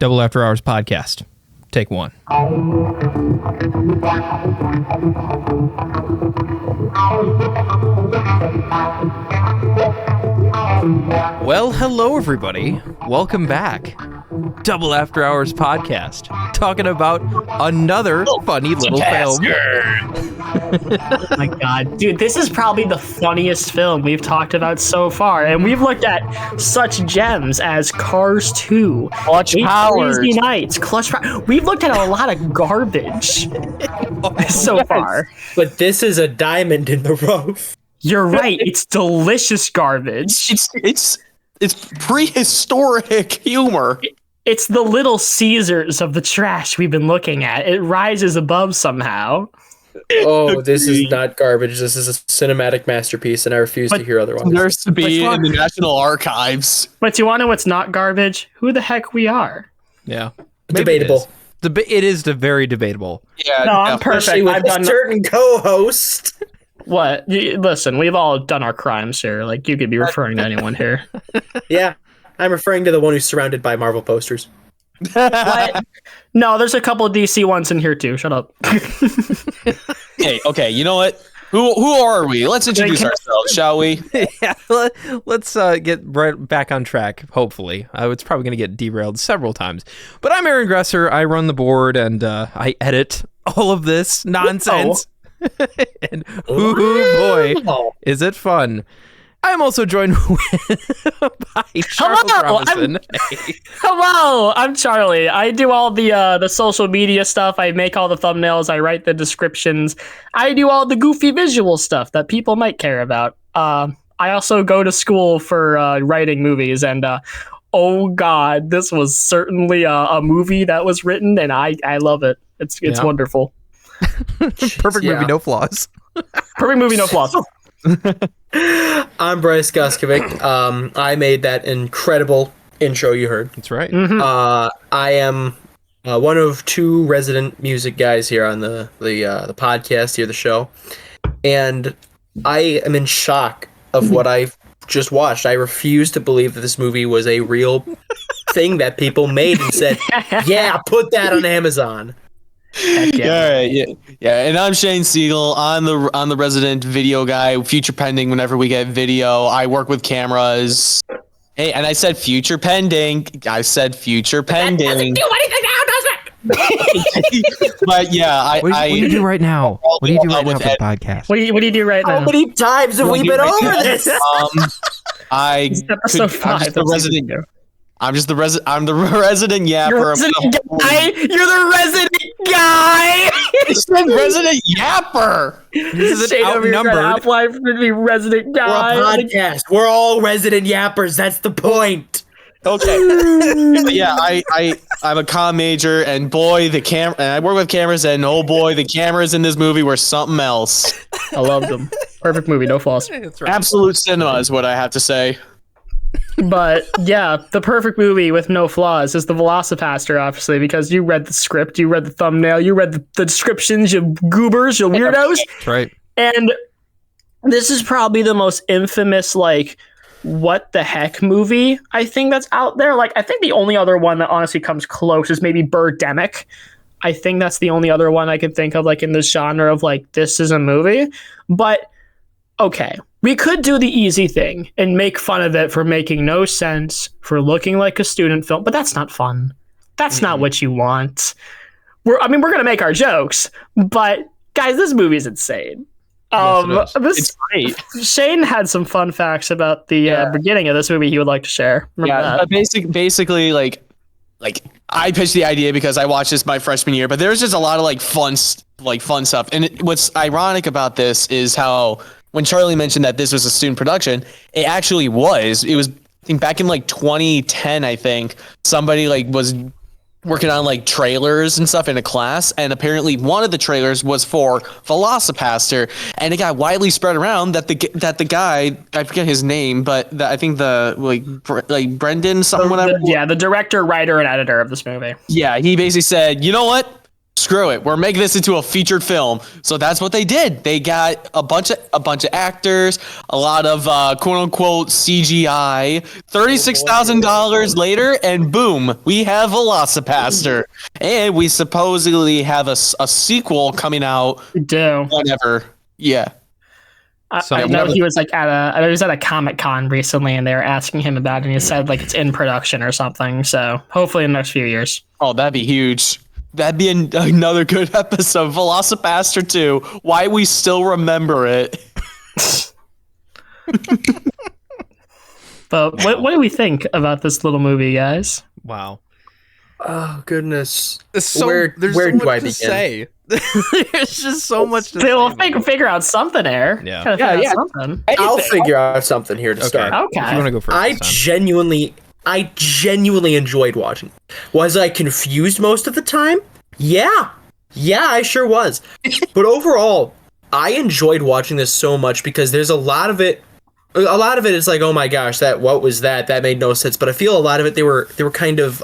Double After Hours podcast. Take one. Well, hello everybody. Welcome back. Double After Hours podcast. Talking about another funny little film. Oh my god, dude, this is probably the funniest film we've talked about so far, and we've looked at such gems as Cars 2, Clutch Powers, Crazy Nights, Clutch Powers. We've looked at a lot of garbage so far. But this is a diamond in the rough. You're right. It's delicious garbage. It's prehistoric humor. It's the Little Caesars of the trash we've been looking at. It rises above somehow. Oh, this is not garbage. This is a cinematic masterpiece, and I refuse to hear otherwise. There's to be in the National Archives. But you want to know what's not garbage? Who the heck we are. Yeah. Debatable. It is very debatable. Yeah, no, I'm perfect. With a certain co-host. What? Listen, we've all done our crimes here. Like, you could be referring to anyone here. Yeah, I'm referring to the one who's surrounded by Marvel posters. What? No, there's a couple of DC ones in here too. Shut up. Okay, you know what? Who are we? Let's introduce ourselves, shall we? Yeah, let's get right back on track, hopefully. It's probably going to get derailed several times. But I'm Aaron Gresser. I run the board, and I edit all of this nonsense. And boy, is it fun. I'm also joined by Charlie Robison. Hello, I'm Charlie. I do all the social media stuff. I make all the thumbnails. I write the descriptions. I do all the goofy visual stuff that people might care about. I also go to school for writing movies, and oh god, this was certainly a movie that was written, and I love it. It's wonderful. Perfect movie, no flaws. Perfect movie, no flaws. I'm Brice Guskovict. I made that incredible intro you heard. That's right. Mm-hmm. I am one of two resident music guys here on the podcast here, the show, and I am in shock of what I've just watched. I refuse to believe that this movie was a real thing that people made and said, "Yeah, put that on Amazon." Yeah. And I'm Shane Sygiel. I'm the resident video guy. Future pending. Whenever we get video, I work with cameras. Hey, and I said future pending. I said future pending. That doesn't do anything now, does it? But yeah, What do you do right now? What do you do right now for the podcast? What do you do right now? How many times have we been over this? It's episode 5. I'm the resident yapper. You're the resident guy. It's the resident yapper. This is outnumbered. Half-Life to be resident guy. We're a podcast. We're all resident yappers. That's the point. Okay. Yeah, I'm a comm major, and boy, and I work with cameras, and oh boy, the cameras in this movie were something else. I loved them. Perfect movie, no flaws. That's right. Absolute cinema is what I have to say. But yeah, the perfect movie with no flaws is the Velocipastor, obviously, because you read the script, you read the thumbnail, you read the descriptions, you goobers, you weirdos. That's right. And this is probably the most infamous, like, what the heck movie I think that's out there. Like, I think the only other one that honestly comes close is maybe Birdemic. I think that's the only other one I can think of, like, in this genre of, like, this is a movie. But okay, we could do the easy thing and make fun of it for making no sense, for looking like a student film, but that's not fun. That's not what you want. We're going to make our jokes, but guys, this movie is insane. It's great. Shane had some fun facts about the beginning of this movie he would like to share. But basically, like I pitched the idea because I watched this my freshman year, but there's just a lot of fun stuff. And what's ironic about this is how when Charlie mentioned that this was a student production, it actually was. It was, I think, back in 2010. I think somebody was working on trailers and stuff in a class, and apparently one of the trailers was for Velocipastor, and it got widely spread around that the guy, I forget his name, but I think Brendan something, whatever. Yeah, the director, writer, and editor of this movie. Yeah, he basically said, you know what? screw it, we're making this into a featured film. So that's what they did. They got a bunch of actors, a lot of quote unquote CGI. $36,000 later, and boom, we have Velocipastor, and we supposedly have a sequel coming out. We do. Whenever, yeah. I know he was like at a Comic-Con recently, and they were asking him about it, and he said like it's in production or something. So hopefully in the next few years. Oh, that'd be huge. That'd be another good episode. Velocipastor 2. Why we still remember it. But what do we think about this little movie, guys? Wow. Oh goodness. Where so do much I begin? say? There's just so much to say. We'll figure out something there. Yeah. Yeah. Something. I'll figure out something here to start. Okay. If you want to go first. I genuinely enjoyed watching. Was I confused most of the time? Yeah, I sure was. But overall, I enjoyed watching this so much because there's a lot of it. A lot of it is like, oh my gosh, what was that? That made no sense. But I feel a lot of it they were kind of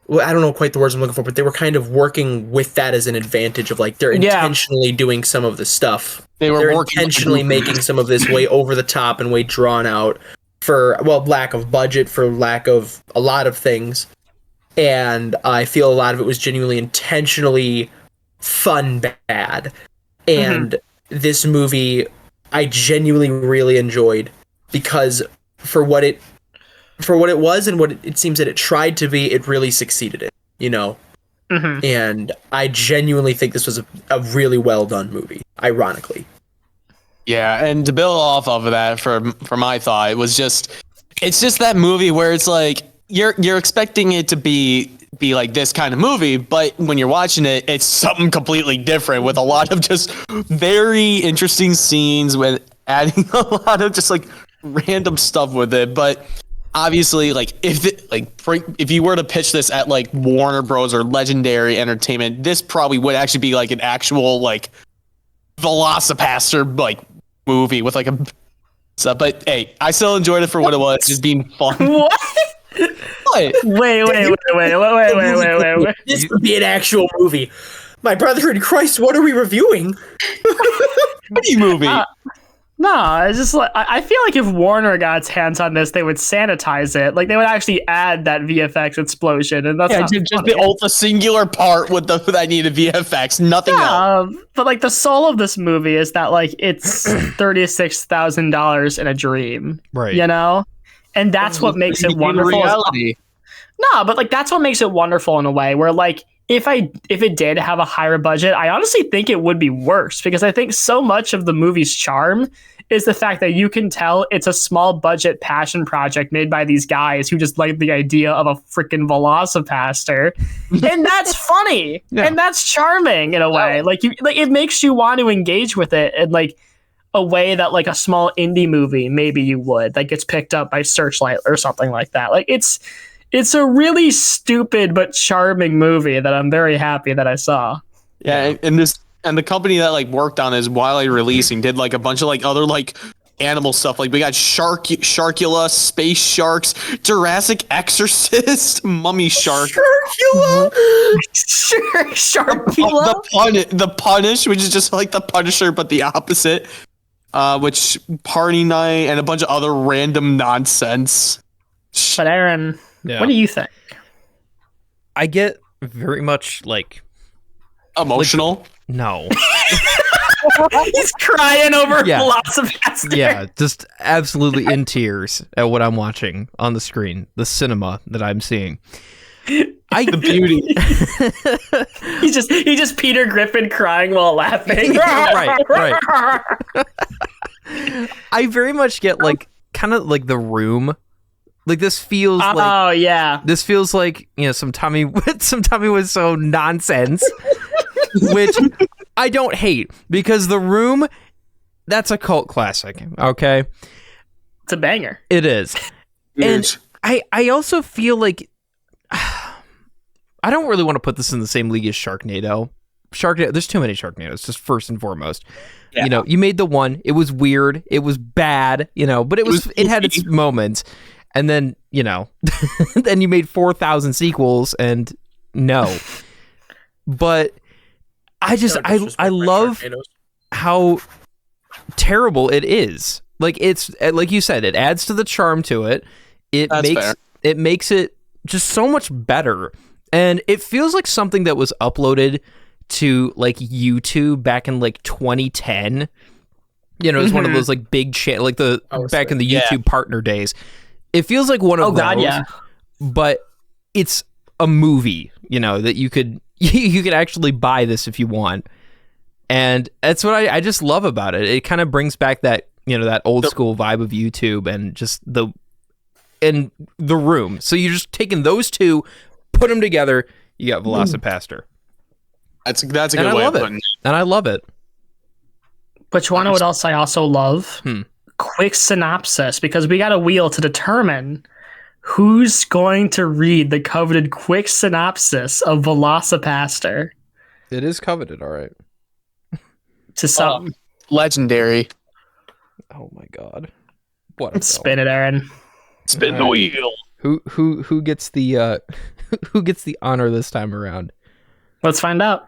well, I don't know quite the words I'm looking for, but they were kind of working with that as an advantage of like they're intentionally doing some of the stuff. They're intentionally making some of this way over the top and way drawn out for lack of budget, for lack of a lot of things. And I feel a lot of it was genuinely intentionally fun bad. And this movie I genuinely really enjoyed because for what it was and what it seems that it tried to be, it really succeeded in, you know? And I genuinely think this was a really well done movie, ironically. Yeah, and to build off of that for my thought, it's just that movie where it's like you're expecting it to be like this kind of movie, but when you're watching it, it's something completely different with a lot of just very interesting scenes with adding a lot of just like random stuff with it. But obviously, like if you were to pitch this at like Warner Bros. Or Legendary Entertainment, this probably would actually be like an actual like Velocipastor like movie with like a stuff. But hey, I still enjoyed it for what it was, just being fun. What? What? Wait. This would be an actual movie. My brother in Christ, what are we reviewing? Any movie. No, it's just like I feel like if Warner got its hands on this, they would sanitize it. Like they would actually add that VFX explosion, and that's just the ultra singular part with that needed VFX, nothing else. But like the soul of this movie is that like it's $36,000 in a dream, right? You know, and that's what makes it wonderful. Reality. No, but like that's what makes it wonderful in a way where like if it did have a higher budget, I honestly think it would be worse because I think so much of the movie's charm is the fact that you can tell it's a small budget passion project made by these guys who just like the idea of a freaking Velocipastor. And that's funny. Yeah. And that's charming in a way. Like it makes you want to engage with it in like a way that like a small indie movie maybe you would, like gets picked up by Searchlight or something like that. Like it's a really stupid but charming movie that I'm very happy that I saw. Yeah, and the company that like worked on is Wildlife Releasing did like a bunch of like other like animal stuff. Like we got Sharkula, Space Sharks, Jurassic Exorcist, Mummy Shark. Sharkula? Sharkula? The Punish, which is just like the Punisher but the opposite. Which Party Night and a bunch of other random nonsense. But Aaron, what do you think? I get very much like emotional. No. He's crying over Velocipastor. Yeah, just absolutely in tears at what I'm watching on the screen, the cinema that I'm seeing. The beauty. He's just Peter Griffin crying while laughing. Right. I very much get like kind of like The Room. Like this feels this feels like, you know, some Tommy Wiseau nonsense, which I don't hate because The Room, that's a cult classic. Okay, it's a banger. It is, and I also feel like I don't really want to put this in the same league as Sharknado. There's too many Sharknadoes. Just first and foremost, you know, you made the one. It was weird. It was bad. You know, but it had its moments. And then, you know, then you made 4,000 sequels and no. but I just No disrespect, I my love Sharknadoes. how terrible it is. Like it's like you said, it adds to the charm to it. That's fair. It makes it just so much better, and it feels like something that was uploaded to like YouTube back in like 2010. You know, it was one of those like big like the back in the YouTube partner days. It feels like one of those. God, yeah. But it's a movie, you know, that you could actually buy this if you want. And that's what I just love about it. It kind of brings back that, you know, that old school vibe of YouTube and just the room. So you're just taking those two, put them together, you got Velocipastor. That's a good way of putting it. And I love it. But you want to know what else I also love? Quick synopsis, because we got a wheel to determine who's going to read the coveted quick synopsis of Velocipastor. It is coveted, all right. To some. Legendary. Oh my god. What a film. Spin it, Aaron. Spin the wheel. Who gets the who gets the honor this time around? Let's find out.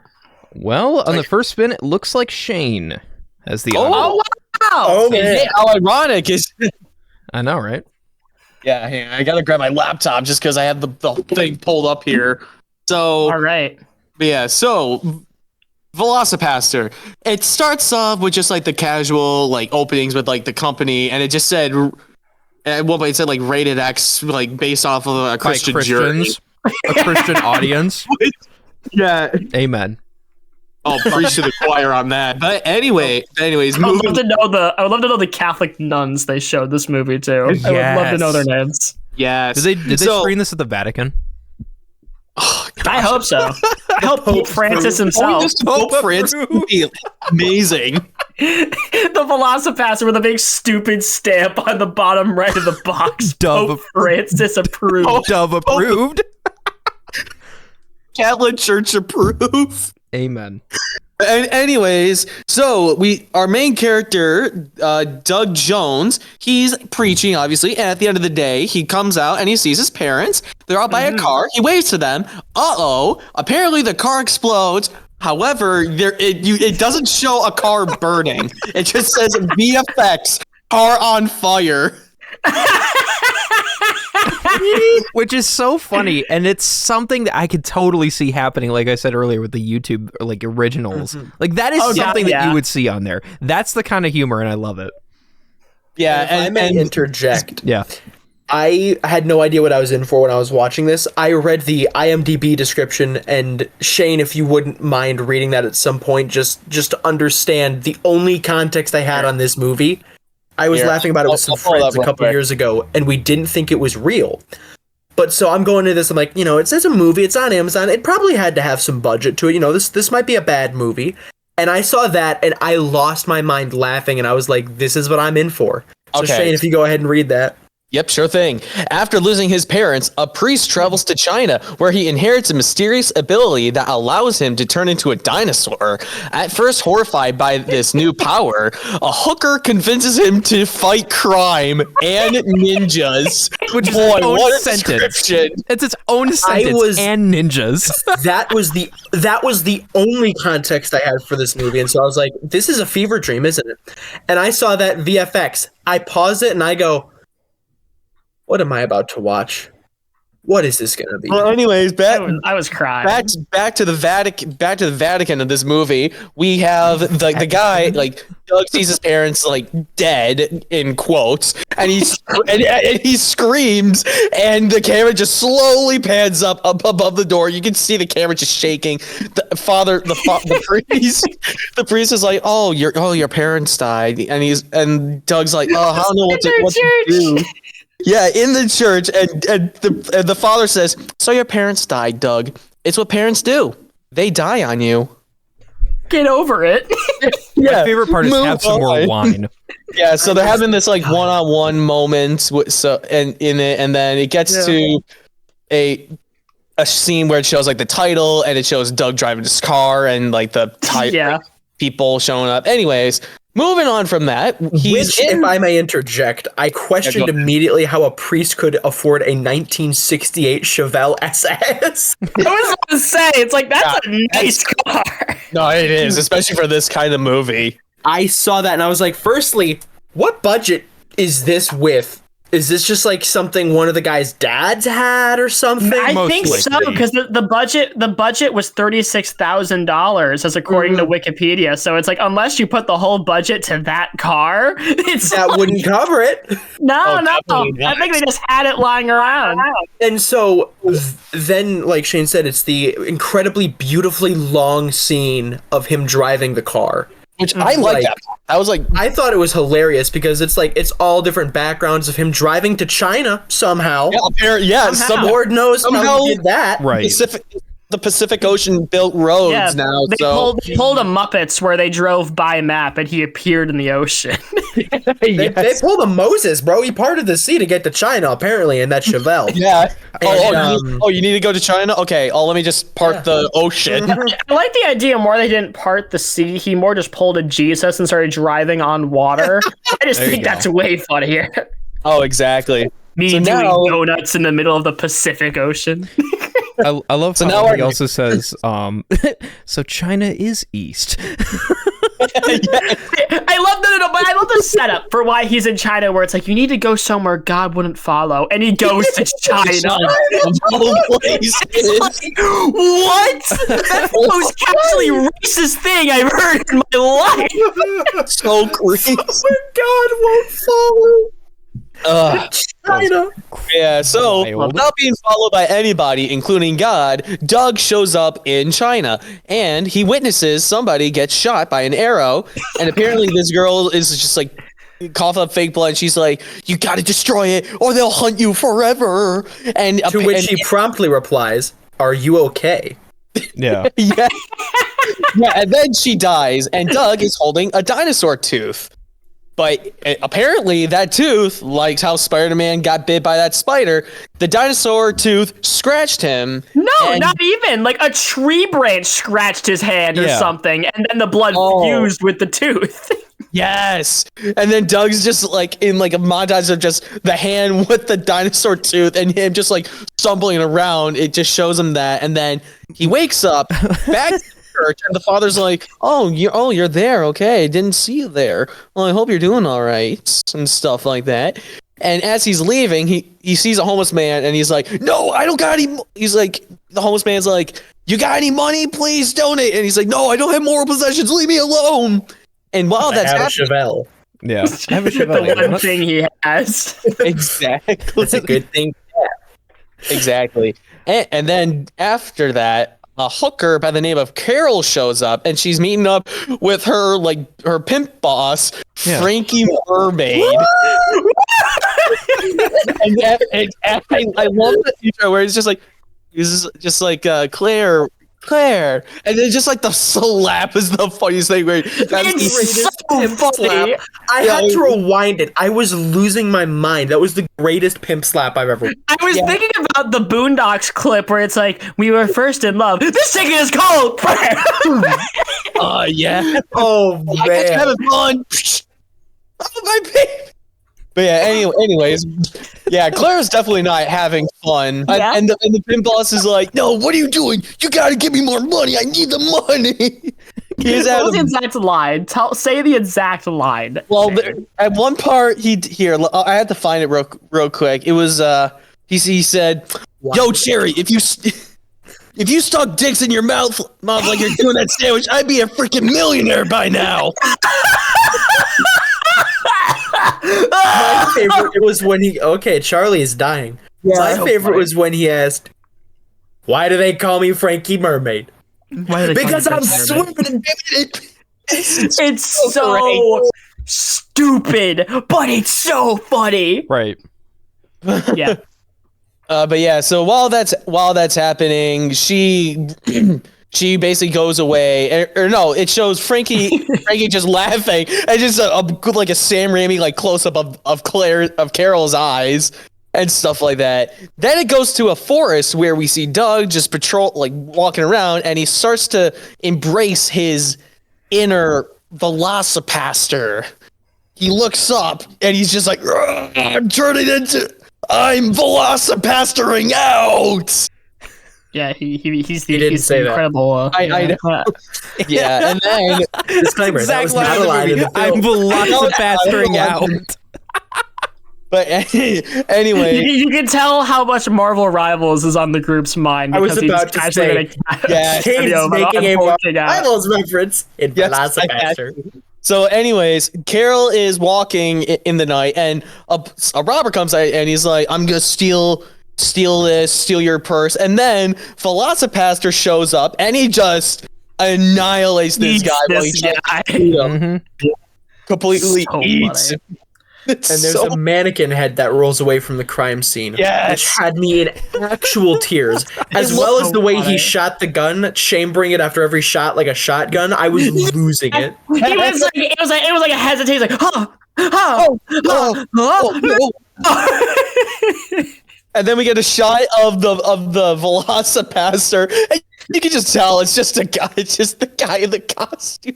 Well, on the first spin, it looks like Shane has the honor. Oh, wow. Oh, man. How ironic is... I know, right? Yeah, hang on, I gotta grab my laptop just because I have the thing pulled up here. So, All right. yeah, so Velocipastor. It starts off with just like the casual like openings with like the company, and it just said at one point it said like rated X, like based off of a Christian journey. A Christian audience. Yeah. Amen. Oh, preach to the choir on that. But anyways, I would love to know the Catholic nuns they showed this movie to. I would love to know their names. Yes. Did they screen this at the Vatican? Oh, I hope so. I hope Pope Francis himself. Pope Francis would be amazing. The Velocipastor with a big stupid stamp on the bottom right of the box. Pope Francis approved. Dove approved. Catholic Church approved. Amen. And anyways, so our main character, Doug Jones, he's preaching, obviously, and at the end of the day, he comes out and he sees his parents. They're out by a car. He waves to them. Apparently the car explodes. However, it doesn't show a car burning. It just says VFX, car on fire. Which is so funny, and it's something that I could totally see happening, like I said earlier, with the YouTube like originals. Like that is something that you would see on there. That's the kind of humor, and I love it. Yeah, and if I may interject. Yeah. I had no idea what I was in for when I was watching this. I read the IMDb description, and Shane, if you wouldn't mind reading that at some point, just to understand the only context I had on this movie. I was laughing about it with some friends a couple years ago, and we didn't think it was real. But so I'm going into this, I'm like, you know, it's a movie, it's on Amazon, it probably had to have some budget to it, you know, this might be a bad movie. And I saw that, and I lost my mind laughing, and I was like, this is what I'm in for. So Shane, if you go ahead and read that. Yep, sure thing. After losing his parents, a priest travels to China, where he inherits a mysterious ability that allows him to turn into a dinosaur. At first horrified by this new power, a hooker convinces him to fight crime and ninjas. Which is Boy, its own what a sentence. description. It's its own sentence and ninjas. That was the only context I had for this movie, and so I was like, this is a fever dream, isn't it? And I saw that VFX. I paused it and I go, what am I about to watch? What is this gonna be? Well, anyways, I was crying. Back to the Vatican of this movie. We have the guy, like Doug sees his parents like dead in quotes, and and he screams, and the camera just slowly pans up above the door. You can see the camera just shaking. The priest is like, oh your parents died, and Doug's like, oh, I don't know what to do. Yeah, in the church, and the father says, so your parents died, Doug. It's what parents do. They die on you. Get over it. My favorite part is have some more wine. Yeah, so they're having this like one-on-one moment, and then it gets to a scene where it shows like the title, and it shows Doug driving his car, and like the people showing up. Anyways, moving on from that, if I may interject, I questioned immediately how a priest could afford a 1968 Chevelle SS. I was about to say, it's like, that's a nice car. No, it is, especially for this kind of movie. I saw that and I was like, firstly, what budget is this with? Is this just like something one of the guys' dads had or something? I think so, because the budget was $36,000 as according to Wikipedia. So it's like, unless you put the whole budget to that car, that wouldn't cover it. No. I think they just had it lying around. And so then, like Shane said, it's the incredibly beautifully long scene of him driving the car. Which I like that. I thought it was hilarious because it's like it's all different backgrounds of him driving to China somehow. Some Lord knows how he did that. Right. The Pacific Ocean built roads now. They pulled a Muppets where they drove by map and he appeared in the ocean. They pulled a Moses, bro. He parted the sea to get to China, apparently, in that Chevelle. Yeah. You need to go to China? Okay. Let me just part the ocean. I like the idea more they didn't part the sea. He more just pulled a Jesus and started driving on water. I just think that's way funnier. Oh, exactly. Me doing donuts in the middle of the Pacific Ocean. I love how he also says, so China is east. I love the setup for why he's in China, where it's like, you need to go somewhere God wouldn't follow, and he goes to China. What? That's the most casually racist thing I've heard in my life. So crazy. Somewhere God won't follow. China. Yeah, so without being followed by anybody, including God, Doug shows up in China and he witnesses somebody get shot by an arrow. And apparently this girl is just like cough up fake blood. And she's like, you got to destroy it or they'll hunt you forever. And to which he promptly replies, are you okay? Yeah. Yeah. And then she dies and Doug is holding a dinosaur tooth. But apparently that tooth, like how Spider-Man got bit by that spider, the dinosaur tooth scratched him. No, not even. Like a tree branch scratched his hand or something, and then the blood fused with the tooth. Yes. And then Doug's just like in like a montage of just the hand with the dinosaur tooth and him just like stumbling around. It just shows him that. And then he wakes up back church, and the father's like, you're there, okay, didn't see you there, well, I hope you're doing all right, and stuff like that. And as he's leaving, he sees a homeless man and he's like, no, I don't got any. He's like, the homeless man's like, you got any money, please donate. And he's like, no, I don't have moral possessions, leave me alone. And while that's happening, Chevelle. Yeah, I have a Chevelle. The one thing he has. Exactly. It's a good thing. Exactly. And then after that, a hooker by the name of Carol shows up, and she's meeting up with her pimp boss, Frankie Mermaid. and I love the intro where it's just like Claire, and then just like the slap is the funniest thing. Where that's it's so funny. I had to rewind it. I was losing my mind. That was the greatest pimp slap I've ever. I was thinking about the Boondocks clip where it's like, we were first in love. This thing is cold. Yeah. Oh man. I got having fun. Oh my baby. But yeah, anyways, Claire's definitely not having fun. Yeah. And the pimp boss is like, no, what are you doing? You gotta give me more money. I need the money. What was the exact line? Say the exact line. Well, at one part, I had to find it real quick. It was, he said, yo, Cherry, if you stuck dicks in your mouth like you're doing that sandwich, I'd be a freaking millionaire by now. My favorite was when Charlie is dying. Yeah, my favorite was when he asked, why do they call me Frankie Mermaid? Because I'm swimming in it. It's so stupid, but it's so funny. Right. Yeah. But yeah, so while that's happening, she basically goes away, or no, it shows Frankie just laughing, and just like a Sam Raimi like close up of Carol's eyes and stuff like that. Then it goes to a forest where we see Doug just walking around, and he starts to embrace his inner Velocipastor. He looks up and he's just like, I'm Velocipastoring out. Yeah, he's didn't say that. incredible. I know. Yeah, and then disclaimer, that was not a line in the I'm film. Velocipastoring out. But anyway, you can tell how much Marvel Rivals is on the group's mind. I was because about to say, yeah, Kane's making a Rivals reference in Velocipastor. So, anyways, Carol is walking in the night, and a robber comes out, and he's like, "I'm gonna steal your purse." And then Velocipastor shows up, and he just annihilates this guy. Completely So eats. funny. And there's a mannequin head that rolls away from the crime scene, Yes. which had me in actual tears, as well as the way he shot the gun, chambering it after every shot like a shotgun. I was losing it. It was like a hesitation, like, And then we get a shot of the Velocipastor, and you can just tell it's just a guy. It's just the guy in the costume.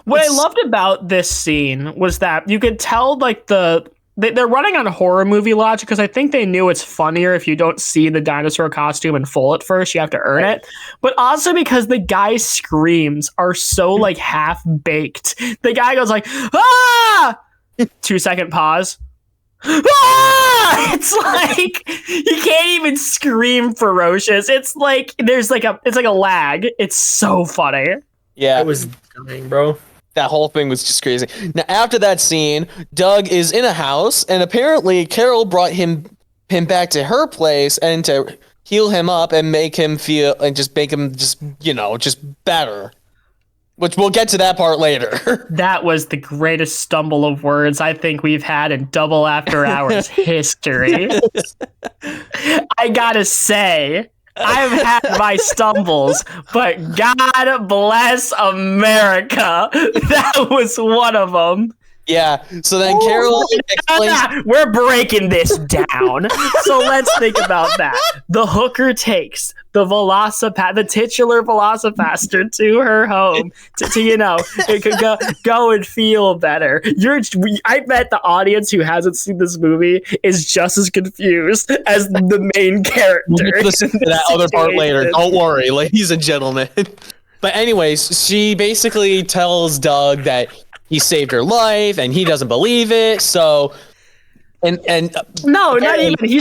What I loved about this scene was that you could tell, like, they're running on horror movie logic, because I think they knew it's funnier if you don't see the dinosaur costume in full at first. You have to earn it. But also because the guy's screams are so, like, half-baked. The guy goes like, ah! 2-second pause. Ah! It's like he can't even scream ferocious. It's like there's like a lag. It's so funny. Yeah, I was dying, bro. That whole thing was just crazy. Now, after that scene, Doug is in a house, and apparently Carol brought him back to her place and to heal him up and make him feel and just make him just better. Which we'll get to that part later. That was the greatest stumble of words I think we've had in Double After Hours history. I gotta say, I've had my stumbles, but God bless America. That was one of them. Yeah, so then Carol explains... We're breaking this down. So let's think about that. The hooker takes the titular Velocipastor to her home to you know, it could go and feel better. I bet the audience who hasn't seen this movie is just as confused as the main character. We'll listen to that other part later. Don't worry, ladies and gentlemen. But anyways, she basically tells Doug that he saved her life, and he doesn't believe it. So, and no, not even. She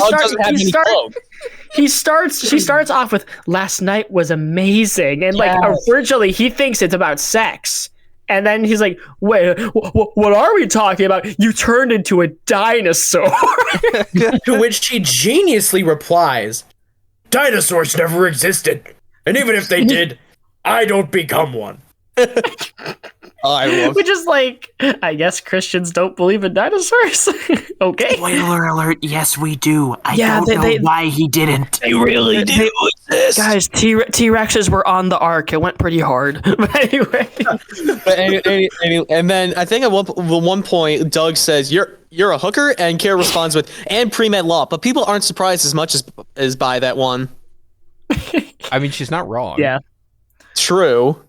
starts off with, "Last night was amazing," and like originally he thinks it's about sex, and then he's like, "Wait, what are we talking about? You turned into a dinosaur." To which she geniusly replies, "Dinosaurs never existed, and even if they did, I don't become one." Which is like, I guess Christians don't believe in dinosaurs. Okay. Spoiler alert, yes we do. I don't know why he didn't. They really do exist. Guys, T-Rexes were on the ark. It went pretty hard. But anyway. And then I think at one point, Doug says, you're a hooker? And Kara responds with, and pre-med law. But people aren't surprised as much as by that one. I mean, she's not wrong. Yeah. True.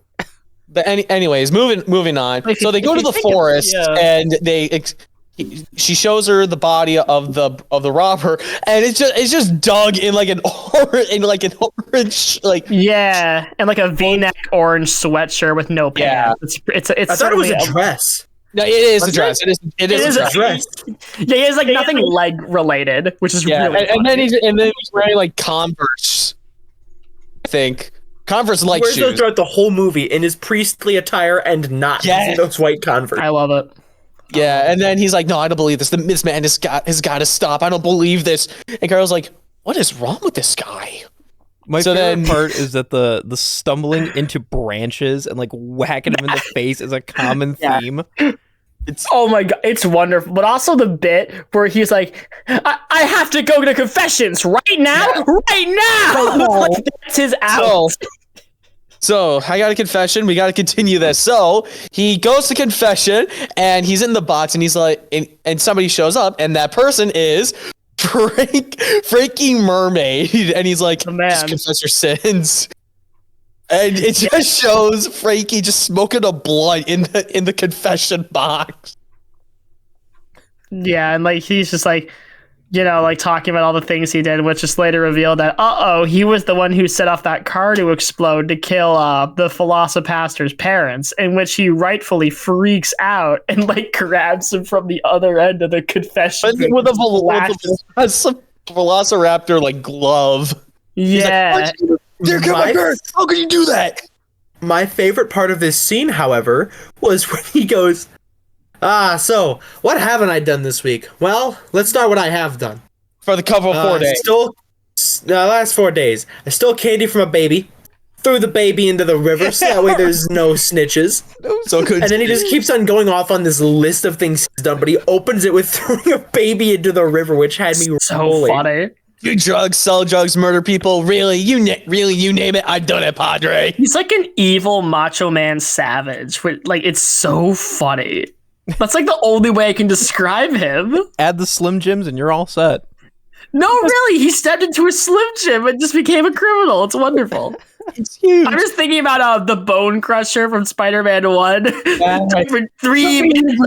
But anyways, moving on. So they go to the forest, and she shows her the body of the robber, and it's just Doug in like an orange, and like like a V-neck orange sweatshirt with no pants. Yeah. It's I thought it was a dress. No, it is a dress. It is a dress. Yeah, he has like nothing leg related, which is really funny. And then he's wearing like Converse, I think. Converse like shoes. Those throughout the whole movie in his priestly attire and not in those white Converse. I love it. Yeah, and then he's like, "No, I don't believe this. This man has got to stop. I don't believe this." And Carol's like, "What is wrong with this guy?" My favorite part is that the stumbling into branches and like whacking him in the face is a common theme. Oh my god, it's wonderful. But also the bit where he's like, I have to go to confessions right now. Like, that's his out. So I got a confession. We got to continue this. So he goes to confession, and he's in the box, and he's like, and somebody shows up, and that person is Frankie Mermaid, and he's like, man. just confess your sins. And it just shows Frankie just smoking a blunt in the confession box. Yeah, and like he's just like, like talking about all the things he did, which is later revealed that he was the one who set off that car to explode to kill the Velocipastor's parents, in which he rightfully freaks out and like grabs him from the other end of the confession with a Velociraptor like glove. Yeah. Like, there come my birth. How can you do that? My favorite part of this scene, however, was when he goes, so what haven't I done this week? Well, let's start what I have done. For the cover of 4 days. Last 4 days. I stole candy from a baby, threw the baby into the river, so that way there's no snitches. So good. And then he just keeps on going off on this list of things he's done, but he opens it with throwing a baby into the river, which had me so rolling. funny. Do drugs, sell drugs, murder people. Really, you name it. I've done it, Padre. He's like an evil Macho Man savage. Like, it's so funny. That's like the only way I can describe him. Add the Slim Jims and you're all set. No, really, he stepped into a Slim Jim and just became a criminal. It's wonderful. It's huge. I'm just thinking about the Bone Crusher from Spider-Man 1. For 3 minutes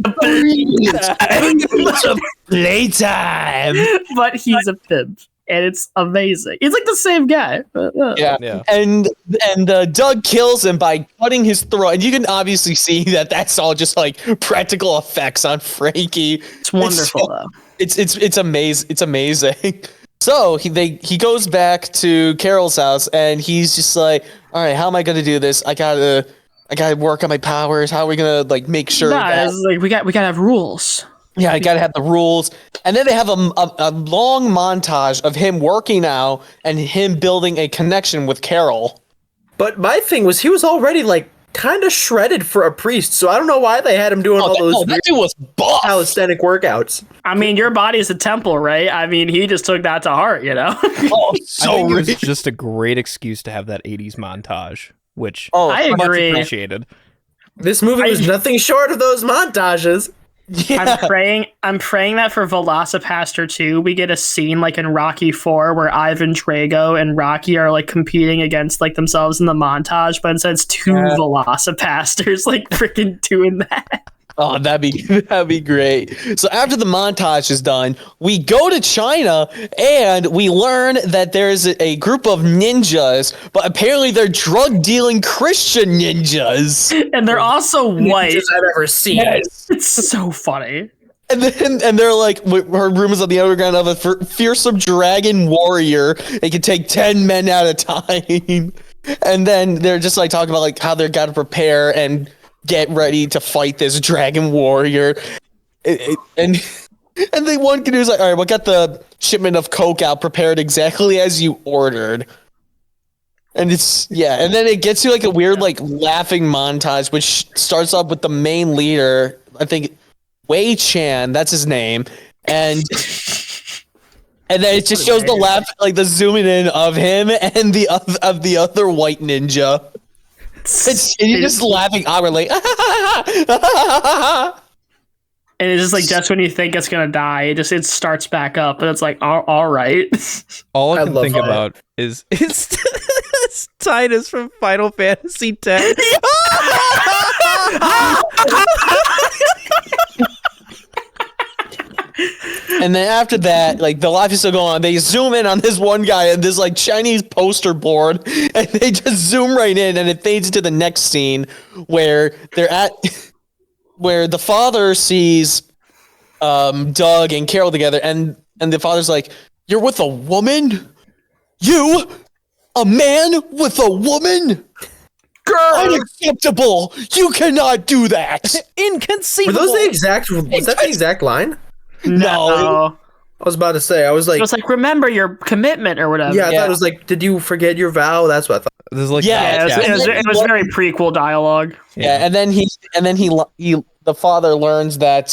of playtime. But he's a pimp. And it's amazing. He's like the same guy. Yeah. And Doug kills him by cutting his throat. And you can obviously see that that's all just like practical effects on Frankie. It's wonderful though. It's amazing. It's amazing. So he goes back to Carol's house and he's just like, all right, how am I gonna do this? I gotta work on my powers. How are we gonna like make sure that it's like we gotta have rules. Yeah, I gotta have the rules. And then they have a long montage of him working out and him building a connection with Carol. But my thing was, he was already like kind of shredded for a priest, so I don't know why they had him doing all those that dude was buff. calisthenic workouts. I mean, your body's a temple, right? I mean, he just took that to heart, Oh, so I think it rich. was just a great excuse to have that 80s montage, which I much agree. appreciated. This movie was nothing short of those montages. Yeah. I'm praying that for Velocipastor 2, we get a scene like in Rocky 4 where Ivan Drago and Rocky are like competing against like themselves in the montage, but instead it's two Velocipastors like freaking doing that. Oh, that'd be great. So after the montage is done, we go to China and we learn that there's a group of ninjas, but apparently they're drug dealing Christian ninjas. And they're also white. Ninjas I've ever seen. Yes. It's so funny. And they're like, her room is on the underground of a fearsome dragon warrior. They can take 10 men at a time. And then they're just like talking about like how they're got to prepare and get ready to fight this dragon warrior. And the one dude's like, all right, we got the shipment of coke out prepared exactly as you ordered. And and then it gets to like a weird like laughing montage, which starts off with the main leader, I think Wei Chan, that's his name, and then it just shows the laugh, like the zooming in of him and the other white ninja. And you're just laughing awkwardly. And it's just like just when you think it's gonna die, it starts back up, and it's like, all right. All I can think about is Titus from Final Fantasy X. And then after that, like the life is still going on. They zoom in on this one guy and this like Chinese poster board, and they just zoom right in, and it fades into the next scene where where the father sees Doug and Carol together, and the father's like, "You're with a woman? You, a man with a woman? Girl, unacceptable! You cannot do that. Inconceivable." Were those the exact? Was that the exact line? No. I was about to say. I was like, it was like, remember your commitment or whatever. Yeah, I thought it was like, did you forget your vow? That's what I thought. This is like it was very prequel dialogue. Yeah, and then the father learns that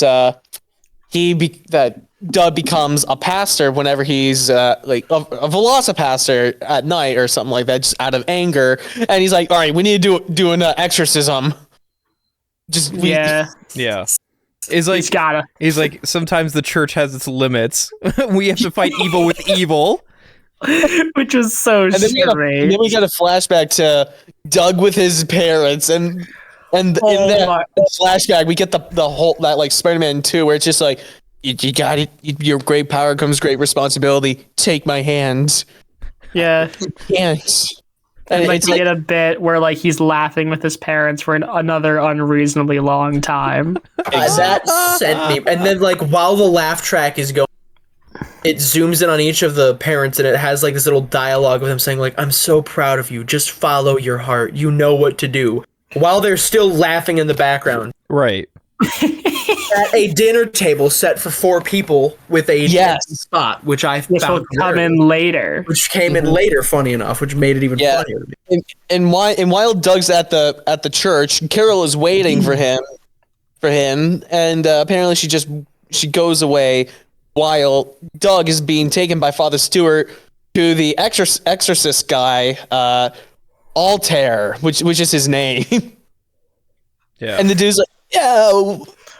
that Doug becomes a pastor whenever he's like a Velocipastor at night or something like that, just out of anger. And he's like, all right, we need to do an exorcism. Yeah. He's like, sometimes the church has its limits. We have to fight evil with evil. which was so strange. And then we got a flashback to Doug with his parents, and in that flashback we get the whole that like Spider-Man 2 where it's just like you got it. Your great power comes great responsibility. Take my hands. Yeah. Yes. And like you get a bit where like he's laughing with his parents for another unreasonably long time. That sent me. And then like while the laugh track is going, it zooms in on each of the parents and it has like this little dialogue with him saying like, "I'm so proud of you. Just follow your heart. You know what to do." While they're still laughing in the background. Right. At a dinner table set for 4 people with a spot, which will come in later. Which came in later, funny enough, which made it even funnier to me. And while Doug's at the church, Carol is waiting for him, and apparently she goes away while Doug is being taken by Father Stewart to the exorcist guy, Altair, which is his name. Yeah. And the dude's like, "Yeah,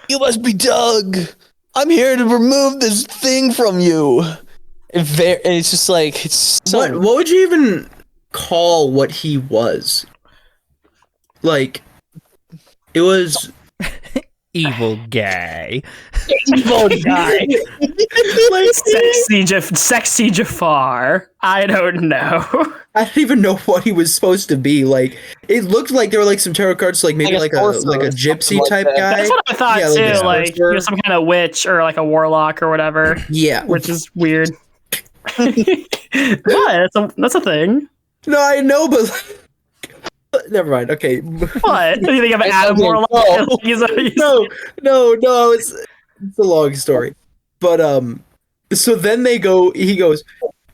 you must be Doug. I'm here to remove this thing from you." And it's just like, it's so... What would you even call what he was? Like, it was... Evil guy. Evil guy. Like, sexy Jafar. I don't know. I don't even know what he was supposed to be. Like, it looked like there were like some tarot cards, like maybe like a gypsy type guy. That's what I thought too. Like some kind of witch or like a warlock or whatever. Yeah, which is weird. What? That's a thing. No, I know, but never mind. Okay. What? Do you think of Adam Warlock? No, it's a long story. But so then he goes,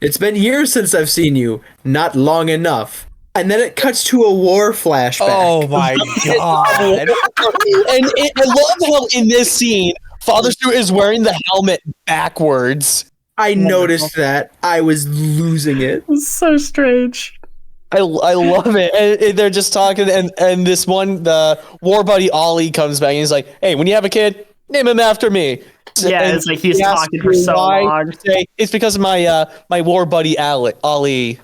"It's been years since I've seen you. Not long enough." And then it cuts to a war flashback. Oh my god. And I love how in this scene, Father Stewart is wearing the helmet backwards. I noticed that. I was losing it. It's so strange. I love it. And they're just talking, and this one, the war buddy Ollie comes back and he's like, "Hey, when you have a kid, name him after me." Yeah, and it's like he's talking for so long. It's because of my war buddy Ollie.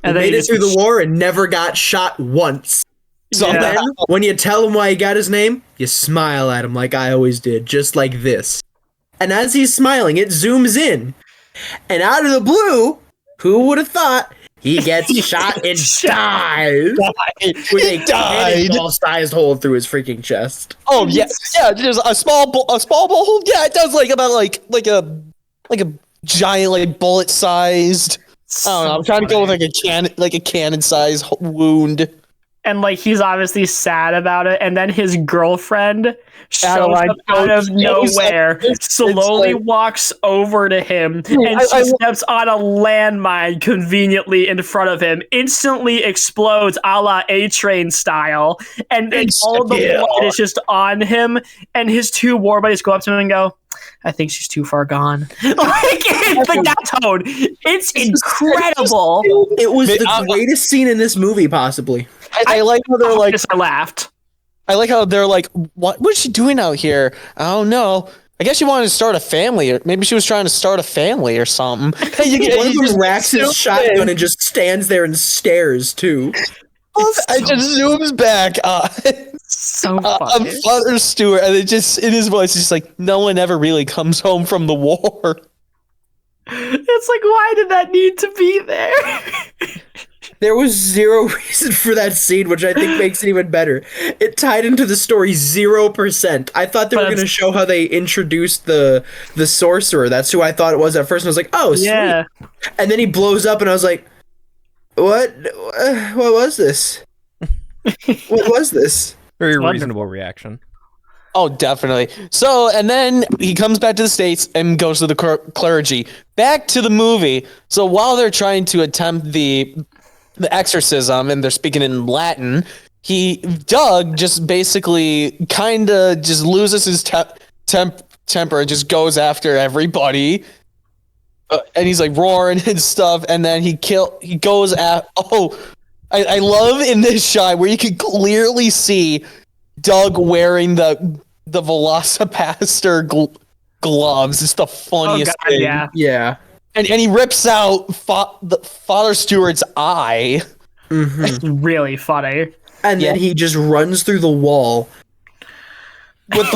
And made it through the war and never got shot once. So then, when you tell him why he got his name, you smile at him like I always did, just like this. And as he's smiling, it zooms in. And out of the blue, who would have thought, he gets shot and dies with a cannonball-sized hole through his freaking chest. Oh yeah, there's a small hole. Yeah, it does like a giant like bullet-sized. I don't know. I'm trying to go with like a cannon-sized wound. And like he's obviously sad about it, and then his girlfriend shows up out of nowhere, slowly walks over to him, and she steps on a landmine conveniently in front of him, instantly explodes a la A-Train style, and all the blood is just on him, and his 2 war buddies go up to him and go, "I think she's too far gone." Like that tone. It's incredible. It was the greatest scene in this movie, possibly. I like how they're like. I laughed. I like how they're like, what is she doing out here? I don't know. I guess she wanted to start a family, or maybe she was trying to start a family or something. One of them racks his shotgun and just stands there and stares too. It just zooms back so funny. on Father Stewart, and it just in his voice, it's just like no one ever really comes home from the war. It's like, why did that need to be there? There was zero reason for that scene, which I think makes it even better. It tied into the story 0%. I thought they were going to show how they introduced the sorcerer. That's who I thought it was at first. And I was like, oh, sweet. Yeah. And then he blows up, and I was like, what was this? What was this? Very reasonable reaction. Oh, definitely. So, and then he comes back to the States and goes to the clergy. Back to the movie. So while they're trying to attempt the exorcism and they're speaking in Latin, Doug just basically kind of just loses his temper and just goes after everybody. And he's like roaring and stuff. And then he goes at, I love in this shot where you can clearly see Doug wearing the Velocipastor gloves. It's the funniest thing. Yeah. And he rips out the Father Stewart's eye. Mm-hmm. It's really funny. And then he just runs through the wall. With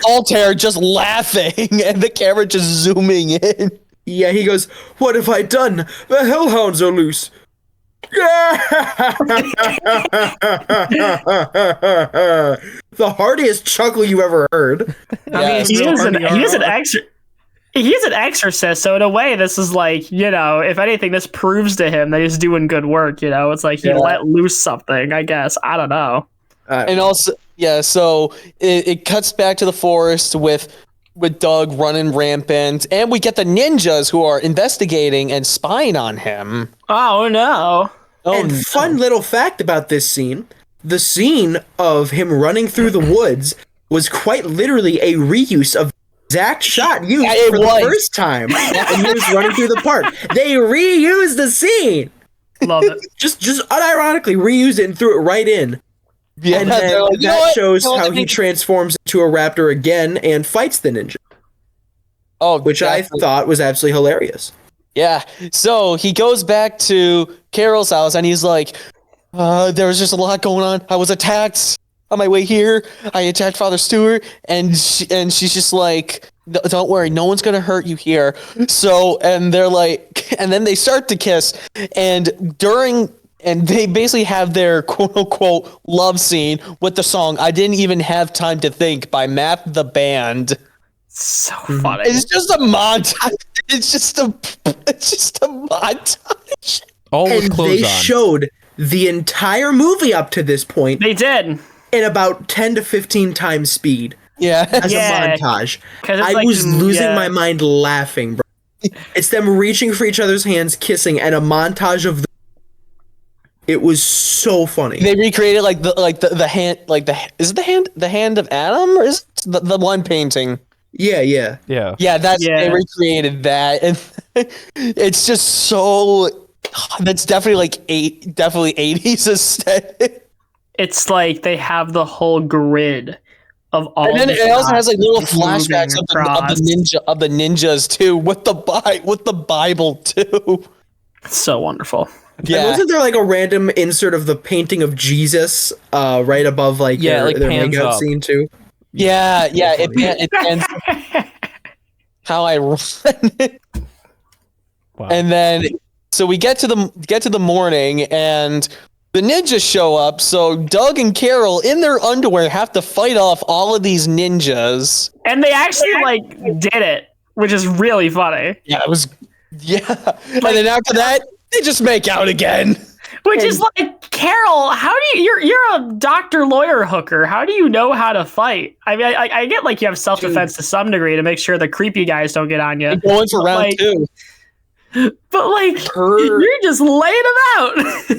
Altair just laughing and the camera just zooming in. Yeah, he goes, "What have I done? The hellhounds are loose." The heartiest chuckle you ever heard. I mean, he's an exorcist, so in a way, this is like, if anything, this proves to him that he's doing good work. It's like he let loose something. I guess I don't know. And also, so it cuts back to the forest with Doug running rampant, and we get the ninjas who are investigating and spying on him. Oh no! Fun little fact about this scene: the scene of him running through the woods was quite literally a reuse of the exact shot used for the first time, and he was running through the park. They reused the scene. Love it. Just unironically reused it and threw it right in. Yeah, and then that shows how he transforms into a raptor again and fights the ninja. Oh, which I thought was absolutely hilarious. Yeah. So he goes back to Carol's house and he's like, there was just a lot going on. I was attacked on my way here. I attacked Father Stewart, and she's just like, don't worry, no one's gonna hurt you here. So, and they're like, and then they start to kiss, and they basically have their quote unquote love scene with the song "I Didn't Even Have Time to Think" by Math the Band. So funny. It's just a montage. It's just a montage. All with clothes on. Showed the entire movie up to this point. They did. In about 10 to 15 times speed. Yeah. As a montage. I was losing my mind laughing, bro. It's them reaching for each other's hands, kissing, and a montage of it was so funny. They recreated the hand, is it the hand of Adam, or is it the one painting? Yeah. They recreated that, and it's just so. That's definitely definitely 80s aesthetic. It's like they have the whole grid of all. And then it also has little flashbacks of the ninjas too, with the Bible too. It's so wonderful. Yeah. And wasn't there a random insert of the painting of Jesus their makeout scene too? Yeah, it ends how I run it. Wow. And then so we get to the morning, and the ninjas show up. So Doug and Carol in their underwear have to fight off all of these ninjas. And they actually did it, which is really funny. Yeah, it was. Yeah, and then after that, they just make out again. Which is Carol, how do you're a doctor lawyer hooker. How do you know how to fight? I mean, I get you have self-defense to some degree to make sure the creepy guys don't get on you. They're going for round 2. But you're just laying them out.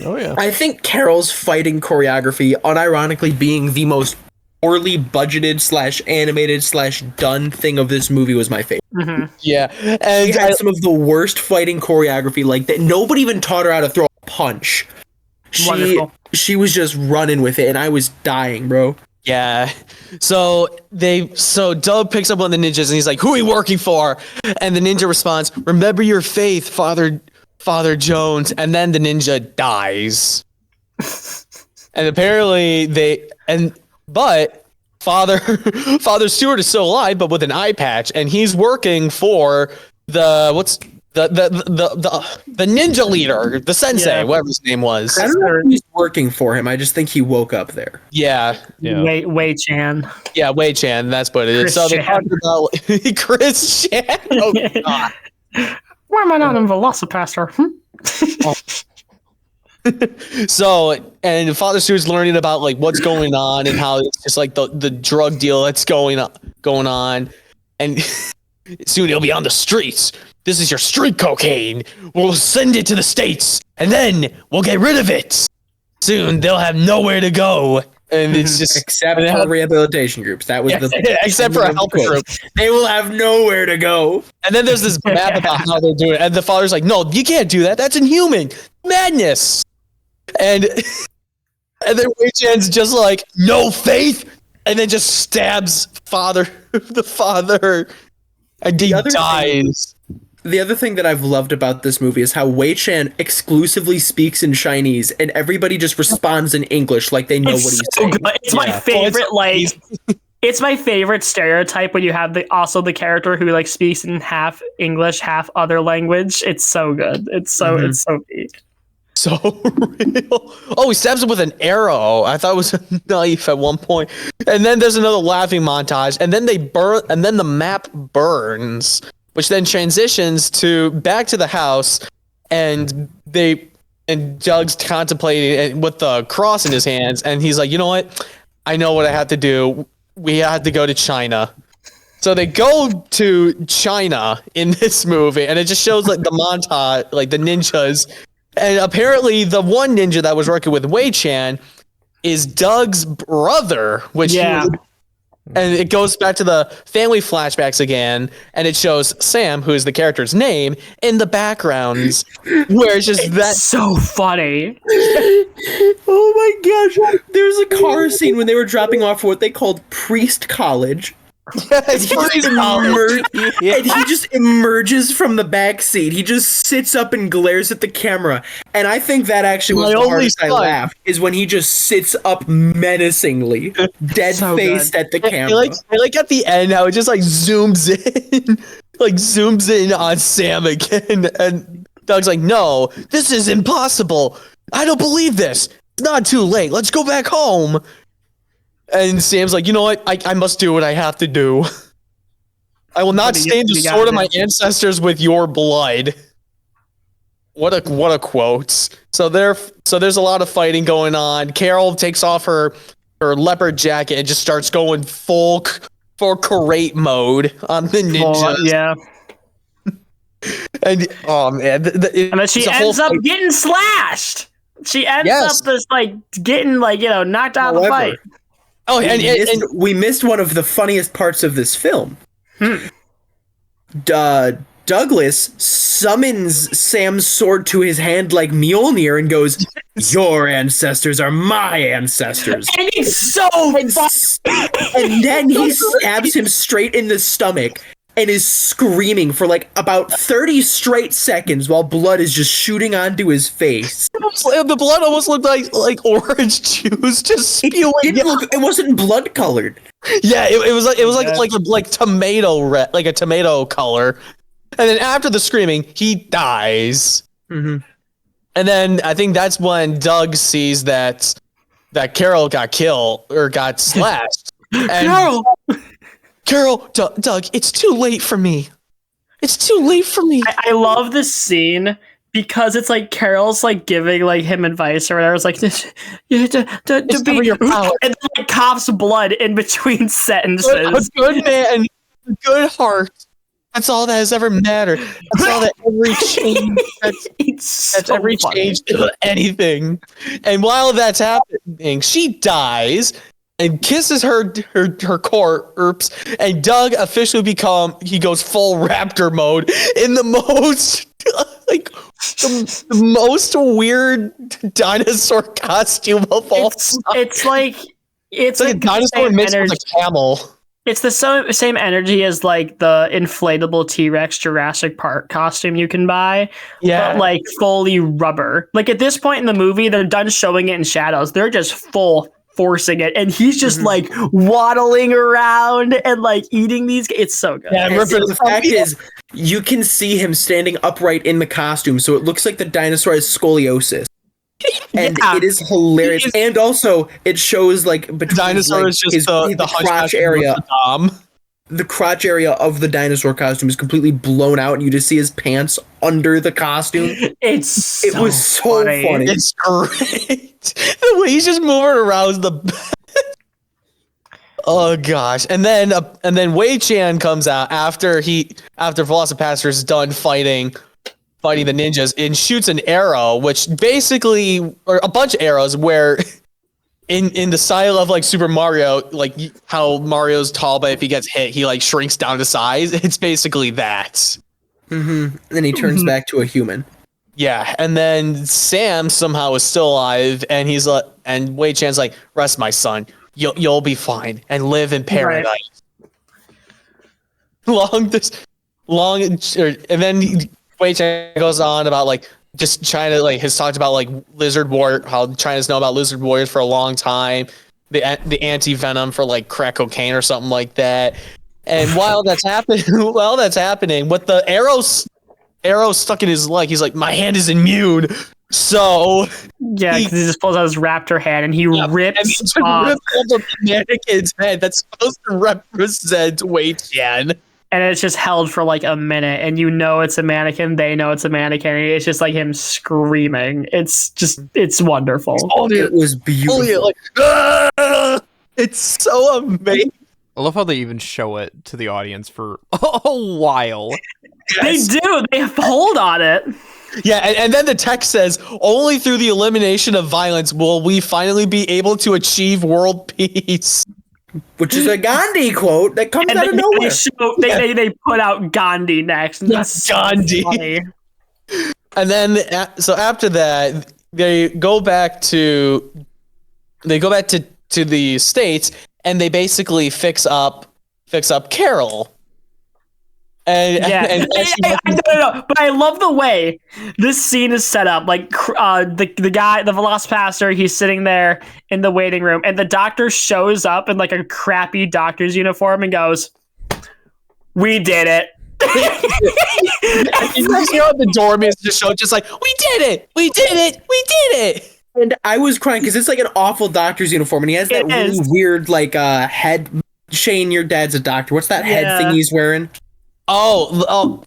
Oh yeah. I think Carol's fighting choreography, unironically being the most poorly budgeted / animated / done thing of this movie, was my favorite. Mm-hmm. Yeah, and she had some of the worst fighting choreography that. Nobody even taught her how to throw a punch. She was just running with it, and I was dying, bro. Yeah. So Doug picks up one of the ninjas and he's like, "Who are you working for?" And the ninja responds, "Remember your faith, Father Jones." And then the ninja dies. And apparently but Father Stewart is still alive, but with an eye patch, and he's working for the ninja leader, the sensei, whatever his name was. I don't know if he's working for him. I just think he woke up there. Yeah. Wei Chan. Yeah, Wei Chan. That's what it is. So they talked about Chris Chan. Oh God. Why am I not in Velocipastor? So, and Father Stewart's learning about what's going on and how it's just the drug deal that's going on, and soon he'll be on the streets. This is your street cocaine. We'll send it to the States, and then we'll get rid of it. Soon they'll have nowhere to go, and it's just except for rehabilitation groups. That was except for a help group. They will have nowhere to go. And then there's this map about how they're doing it, and the father's like, "No, you can't do that. That's inhuman. Madness." And then Wei Chan's just like, "No faith," and then just stabs the father, and he dies. The other thing that I've loved about this movie is how Wei Chan exclusively speaks in Chinese, and everybody just responds in English like they know what he's saying. Good. It's my favorite, it's my favorite stereotype when you have the character who like speaks in half English, half other language. It's so good. It's so peak. So real. Oh, he stabs him with an arrow. I thought it was a knife at one point. And then there's another laughing montage, and then the map burns, which then transitions back to the house, and Doug's contemplating it with the cross in his hands, and he's like, you know what? I know what I have to do. We have to go to China. So they go to China in this movie, and it just shows like the montage, like the ninjas. And apparently the one ninja that was working with Wei Chan is Doug's brother, and it goes back to the family flashbacks again, and it shows Sam, who is the character's name, in the backgrounds, where it's so funny. Oh my gosh. There's a car scene when they were dropping off what they called Priest College. Yes, and he just emerges from the back seat. He just sits up and glares at the camera. And I think that actually was the hardest I laughed, is when he just sits up menacingly, dead-faced at the camera. I like at the end how it just like zooms in on Sam again. And Doug's like, no, this is impossible. I don't believe this. It's not too late. Let's go back home. And Sam's like, you know what? I must do what I have to do. I will not stain the sword of my ancestors with your blood. What a quote. So there's a lot of fighting going on. Carol takes off her leopard jacket and just starts going full karate mode on the ninjas. Yeah. And oh man, and then she ends up getting slashed. She ends up just like getting knocked out of the fight. Oh, and we missed one of the funniest parts of this film. Douglas summons Sam's sword to his hand like Mjolnir and goes, "Your ancestors are my ancestors." And he's so fun. And then he stabs him straight in the stomach and is screaming for like about 30 straight seconds while blood is just shooting onto his face. The blood almost looked like orange juice just spewing. It wasn't blood colored. Yeah, it was like tomato red, like a tomato color. And then after the screaming, he dies. Mm-hmm. And then I think that's when Doug sees that Carol got killed or got slashed. And Carol, Doug, it's too late for me. It's too late for me. I love this scene because it's like Carol's like giving like him advice or whatever. It's like you have to be your power. And then like coughs blood in between sentences. A good man, a good heart. That's all that has ever mattered. That's all that ever changed. That's ever changed anything. And while that's happening, she dies and kisses her corpse, and Doug officially goes full raptor mode in the most the most weird dinosaur costume of all time. It's like a dinosaur mixed with a camel. It's the same energy as like the inflatable T-Rex Jurassic Park costume you can buy, but like fully rubber. Like at this point in the movie, they're done showing it in shadows. They're just full forcing it, and he's just like waddling around and like eating these. It's so good. Yeah, the fact is, you can see him standing upright in the costume, so it looks like the dinosaur has scoliosis. And it is hilarious. And also, it shows like between dinosaur is just the crotch area. The crotch area of the dinosaur costume is completely blown out, and you just see his pants under the costume. It was so funny. It's great. The way he's just moving around the best. Oh gosh. And then Wei Chan comes out after Velocipastor is done fighting the ninjas and shoots an arrow, which basically, or a bunch of arrows, where in the style of like Super Mario, like how Mario's tall, but if he gets hit, he like shrinks down to size. It's basically that. Mm-hmm. Then he turns back to a human. Yeah, and then Sam somehow is still alive, and he's like, and Wei Chan's like, "Rest, my son. You'll be fine and live in paradise." Right. and then Wei Chen goes on about like just China like has talked about like lizard warrior, how China's known about lizard warriors for a long time, the anti-venom for like crack cocaine or something like that. And while that's happening, with the arrow stuck in his leg, he's like, my hand is immune. So yeah, because he just pulls out his raptor hand and he rips off the mannequin's head that's supposed to represent Wei Chen. And it's just held for like a minute, and you know it's a mannequin. They know it's a mannequin. And it's just like him screaming. It's wonderful. It was beautiful. It's so amazing. I love how they even show it to the audience for a while. Yes. They do. They hold on it. Yeah, and then the text says, only through the elimination of violence will we finally be able to achieve world peace. Which is a Gandhi quote that comes out of nowhere. They put out Gandhi next. And that's Gandhi. So funny. And then, so after that, they go back to the States, and they basically fix up Carol. No, but I love the way this scene is set up. Like the guy, the Velocipastor, he's sitting there in the waiting room, and the doctor shows up in like a crappy doctor's uniform and goes, "We did it." The doorman just showed, just like, "We did it! We did it! We did it!" And I was crying because it's like an awful doctor's uniform, and he has that really weird like head. Shane, your dad's a doctor. What's that head thing he's wearing? Oh,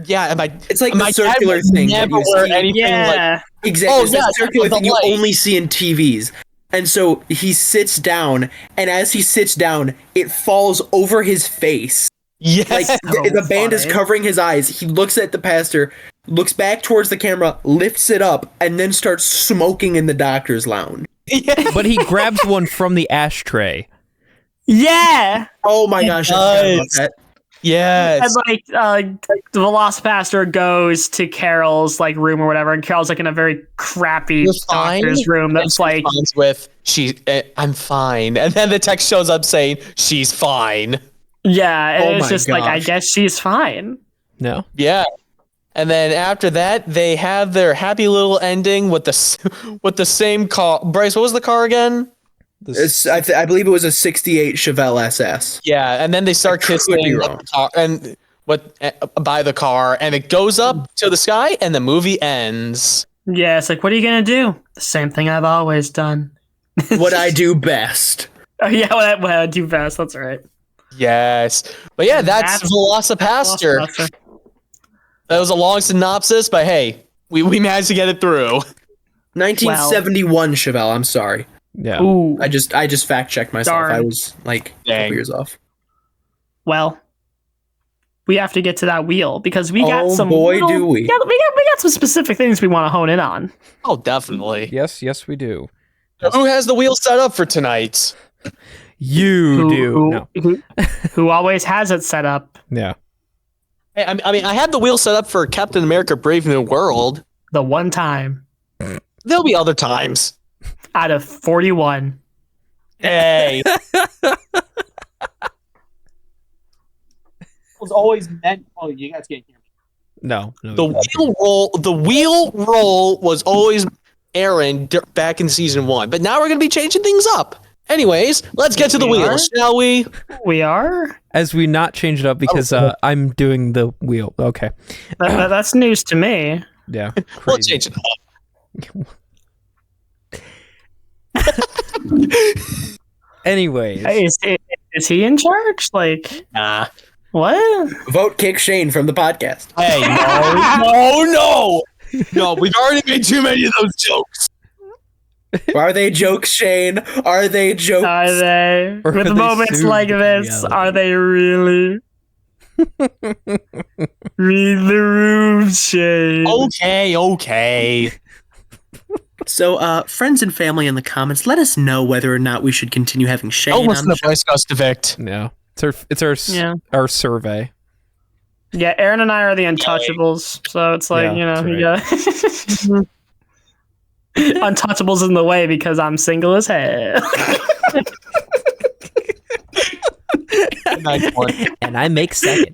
yeah. It's like the circular thing. Never wear anything like exactly. It's that circular thing you only see in TVs. And so he sits down, and as he sits down, it falls over his face. Yes. Like the band is covering his eyes. He looks at the pastor, looks back towards the camera, lifts it up, and then starts smoking in the doctor's lounge. Yeah. But he grabs one from the ashtray. Yeah. Oh my gosh! I forgot about that. Yes. And like the Velocipastor goes to Carol's like room or whatever, and Carol's like in a very crappy doctor's room that's like with I'm fine. And then the text shows up saying she's fine. Yeah, and it's just like, I guess she's fine. No. Yeah. And then after that, they have their happy little ending with the same car. Brice, what was the car again? I believe it was a 68 Chevelle SS. Yeah, and then they start kissing by the car, and it goes up to the sky, and the movie ends. Yeah, it's like, what are you gonna do? The same thing I've always done. What I do best. Oh yeah, what I do best. That's right. Yes, but yeah, that's Velocipastor. That was a long synopsis, but hey, we managed to get it through. 1971 Chevelle. I'm sorry. Yeah. Ooh. I just fact checked myself. Darn. I was like a couple years off. Well, we have to get to that wheel because we got some. Do we? Yeah, we got some specific things we want to hone in on. Oh, definitely. Yes, we do. Who has the wheel set up for tonight? You do. Who always has it set up? Yeah. Hey, I mean, I had the wheel set up for Captain America: Brave New World. The one time. There'll be other times. Out of 41. Hey. Was always meant. Oh, you guys can't hear me. No. The wheel roll was always Aaron back in season 1, but now we're going to be changing things up. Anyways, let's get to the wheel, shall we? We are? As we not change it up because I'm doing the wheel. Okay. That's news to me. Yeah. We'll change it up. Anyways. Is he in charge? Like, nah. What? Vote kick Shane from the podcast. Hey, no, we've already made too many of those jokes. Are they jokes, Shane? Are they jokes? Are they? Or with are moments they like this, reality? are they really? Read the room, Shane. Okay. So, friends and family in the comments, let us know whether or not we should continue having Shane on listen the to Brice Guskovict. Yeah. It's our survey. Yeah, Aaron and I are the untouchables, so it's like, you got untouchables in the way because I'm single as hell. Nice one. And I make second.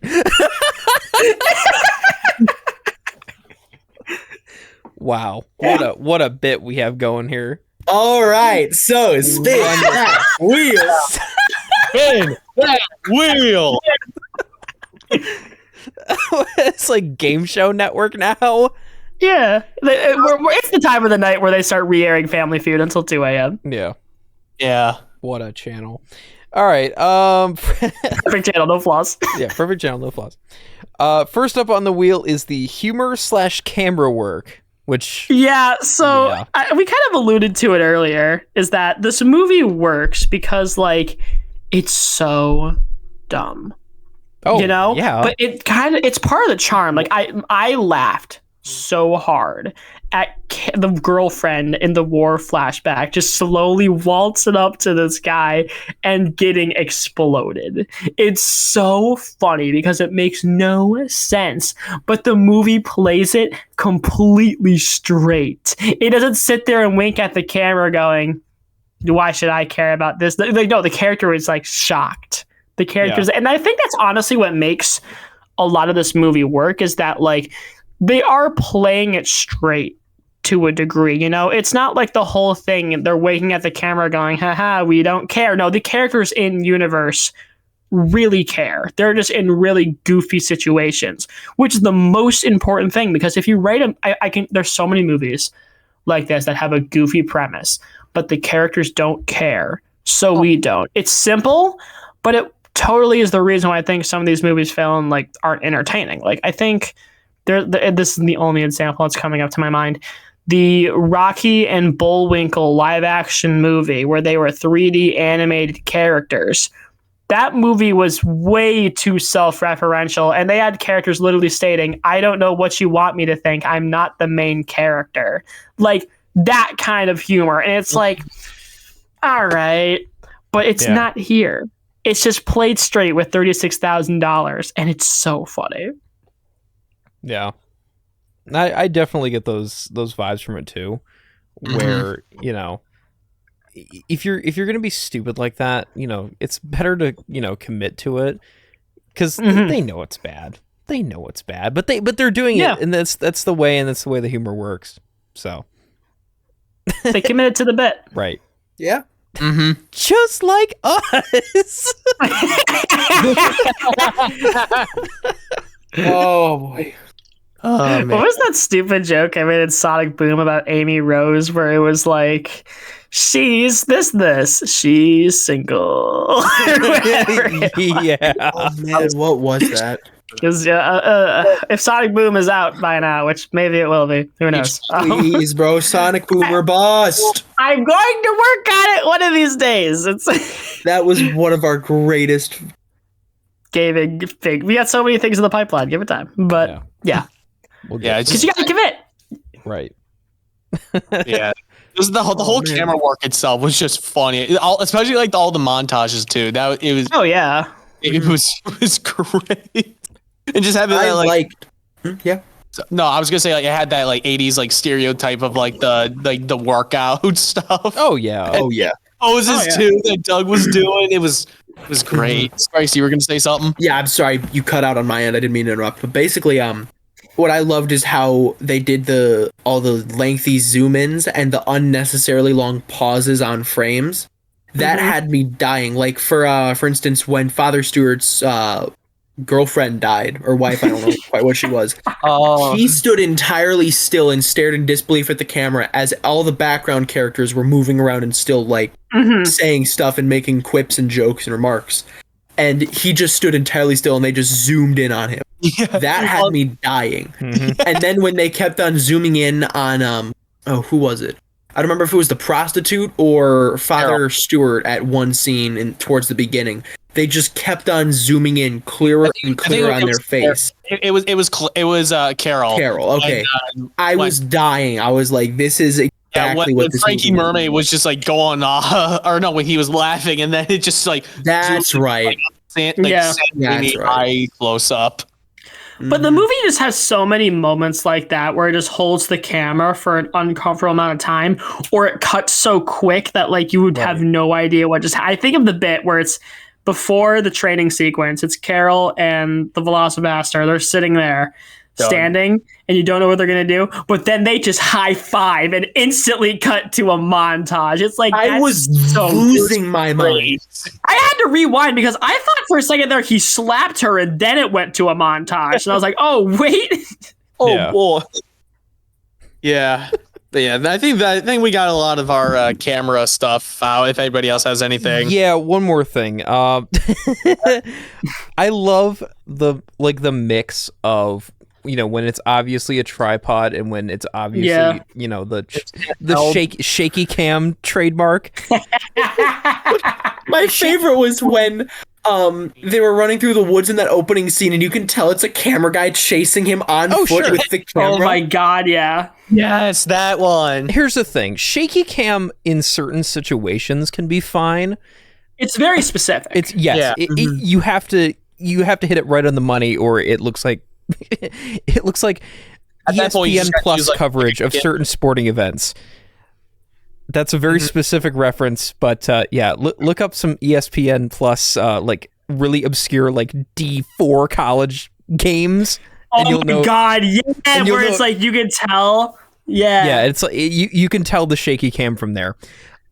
Wow. What a bit we have going here. All right, so spin that wheel. Spin that wheel. It's like Game Show Network now. Yeah, it's the time of the night where they start re-airing Family Feud until 2 a.m. Yeah. What a channel. All right. Perfect channel, no flaws. Yeah, perfect channel, no flaws. First up on the wheel is the humor/camera work, which we kind of alluded to it earlier, is that this movie works because like it's so dumb. Oh, you know? Yeah. But it's part of the charm. Like I laughed so hard at the girlfriend in the war flashback just slowly waltzing up to this guy and getting exploded. It's so funny because it makes no sense, but the movie plays it completely straight. It doesn't sit there and wink at the camera going, why should I care about this? Like, no, the character is like shocked. The characters, and I think that's honestly what makes a lot of this movie work, is that like they are playing it straight to a degree. You know, it's not like the whole thing they're winking at the camera going, haha, we don't care. No, the characters in universe really care. They're just in really goofy situations, which is the most important thing, because if you write them, there's so many movies like this that have a goofy premise, but the characters don't care. So we don't. It's simple, but it totally is the reason why I think some of these movies fail and like aren't entertaining. Like I think this is the only example that's coming up to my mind. The Rocky and Bullwinkle live action movie where they were 3D animated characters. That movie was way too self-referential, and they had characters literally stating, I don't know what you want me to think. I'm not the main character. Like that kind of humor. And it's like, all right, but it's not here. It's just played straight with $36,000, and it's so funny. Yeah, I definitely get those vibes from it too, where you know, if you're gonna be stupid like that, you know, it's better to commit to it, because they know it's bad. They know it's bad, but they're doing it, and that's the way, and that's the way the humor works. So they committed to the bit, right? Yeah. Just like us. Oh boy. Oh, man. What was that stupid joke I made in Sonic Boom about Amy Rose, where it was like, she's this, she's single. Yeah. Oh man, what was that? Because if Sonic Boom is out by now, which maybe it will be, who knows? Please, bro, Sonic Boomer bust. I'm going to work on it one of these days. That was one of our greatest gaming things. We got so many things in the pipeline. Give it time, but yeah. Because you gotta commit. Right. Yeah. The whole camera work itself was just funny, especially like all the montages too. It was. Oh yeah. It was great. And just having No, I was gonna say like it had that like 80s like stereotype of like the workout stuff. Oh yeah. Poses too that Doug was doing. It was great. Brice, you were gonna say something? Yeah, I'm sorry, you cut out on my end. I didn't mean to interrupt. But basically, what I loved is how they did all the lengthy zoom-ins and the unnecessarily long pauses on frames. That had me dying. Like for instance, when Father Stewart's girlfriend died, or wife, I don't know quite what she was. He stood entirely still and stared in disbelief at the camera as all the background characters were moving around and still like saying stuff and making quips and jokes and remarks. And he just stood entirely still and they just zoomed in on him. Yeah. That had me dying. And then when they kept on zooming in on who was it? I don't remember if it was the prostitute or Father Stewart at one scene towards the beginning. They just kept on zooming in clearer and clearer on their face. It was Carol. Carol, okay. And, I was dying. I was like, this is exactly what this Frankie Mermaid was just like going off, or no, when he was laughing, and then it just like that's right. That's right. Eye close up. But the movie just has so many moments like that where it just holds the camera for an uncomfortable amount of time, or it cuts so quick that like you would have no idea what just. I think of the bit where it's before the training sequence. It's Carol and the Velocipastor. They're sitting there. standing, and you don't know what they're gonna do, but then they just high five and instantly cut to a montage. It's like I was so losing my mind. I had to rewind because I thought for a second there he slapped her and then it went to a montage, and I was like, oh wait. Boy. Yeah. Yeah, I think we got a lot of our camera stuff out. If anybody else has anything, Yeah, one more thing. I love the mix of when it's obviously a tripod and when it's obviously the shaky cam trademark. My favorite was when they were running through the woods in that opening scene, and you can tell it's a camera guy chasing him on foot with the camera. Oh my god, yeah. Yes, that one. Here's the thing: shaky cam in certain situations can be fine. It's very specific. It's you have to hit it right on the money, or it looks like ESPN Plus coverage of certain sporting events. That's a very specific reference, but look up some ESPN Plus really obscure D4 college games. And oh my god, yeah, where it's like you can tell. Yeah, it's like you can tell the shaky cam from there.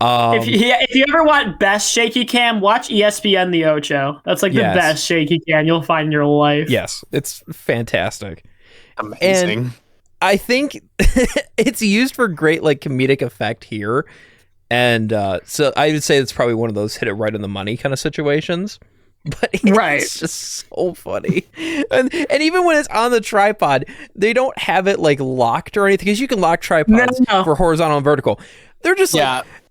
If you ever want best shaky cam, watch ESPN The Ocho. That's like the best shaky cam you'll find in your life. Yes, it's fantastic. Amazing. And I think it's used for great comedic effect here. And so I would say it's probably one of those hit it right on the money kind of situations. But it's just so funny. And even when it's on the tripod, they don't have it locked or anything, because you can lock tripods for horizontal and vertical. They're just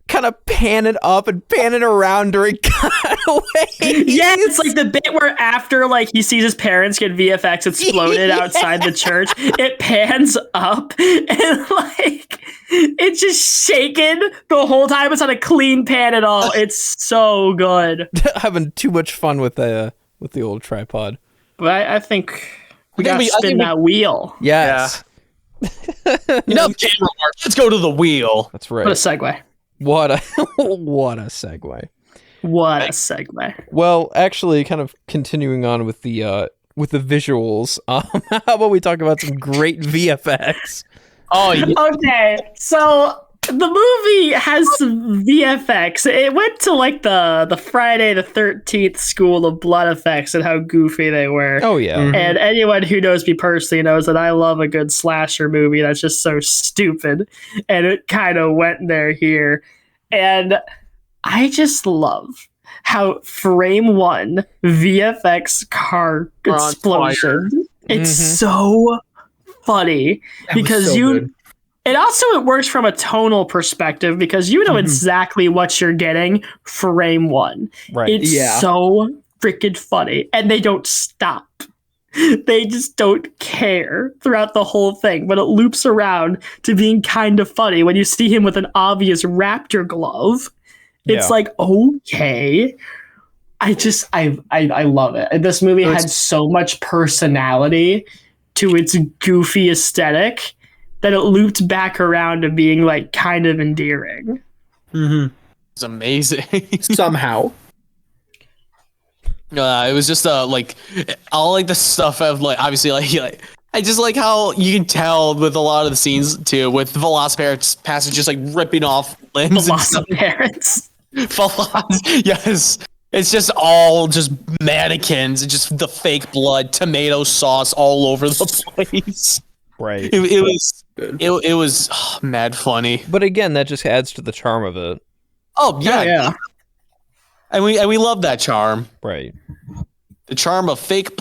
kind of panning up and panning around during cutaways. Yeah, it's like the bit where after he sees his parents get VFX exploded outside the church, it pans up and it's just shaking the whole time. It's not a clean pan at all. It's so good. Having too much fun with the old tripod. But I think we gotta spin that wheel. Yes. Yeah. Enough camera mark. Let's go to the wheel. That's right. What a segue. What a segue. What a segue. Well, actually, kind of continuing on with the visuals. How about we talk about some great VFX? Oh, yeah. Okay, so the movie has some VFX. It went to the Friday the 13th school of blood effects and how goofy they were. Oh yeah. Mm-hmm. And anyone who knows me personally knows that I love a good slasher movie that's just so stupid. And it kind of went there here. And I just love how frame one VFX car explosion. It's so funny because it works from a tonal perspective because you know exactly what you're getting frame one. Right. It's so freaking funny, and they don't stop. They just don't care throughout the whole thing, but it loops around to being kind of funny when you see him with an obvious raptor glove. It's okay. I love it. This movie had so much personality to its goofy aesthetic that it looped back around to being kind of endearing. It's amazing. Somehow. It was just all the stuff of obviously I just like how you can tell with a lot of the scenes too, with Velocipastor just ripping off limbs. Velocipastor. Yes. It's just all just mannequins and just the fake blood, tomato sauce all over the place. Right. It was mad funny. But again, that just adds to the charm of it. Oh yeah. And we love that charm. Right. The charm of fake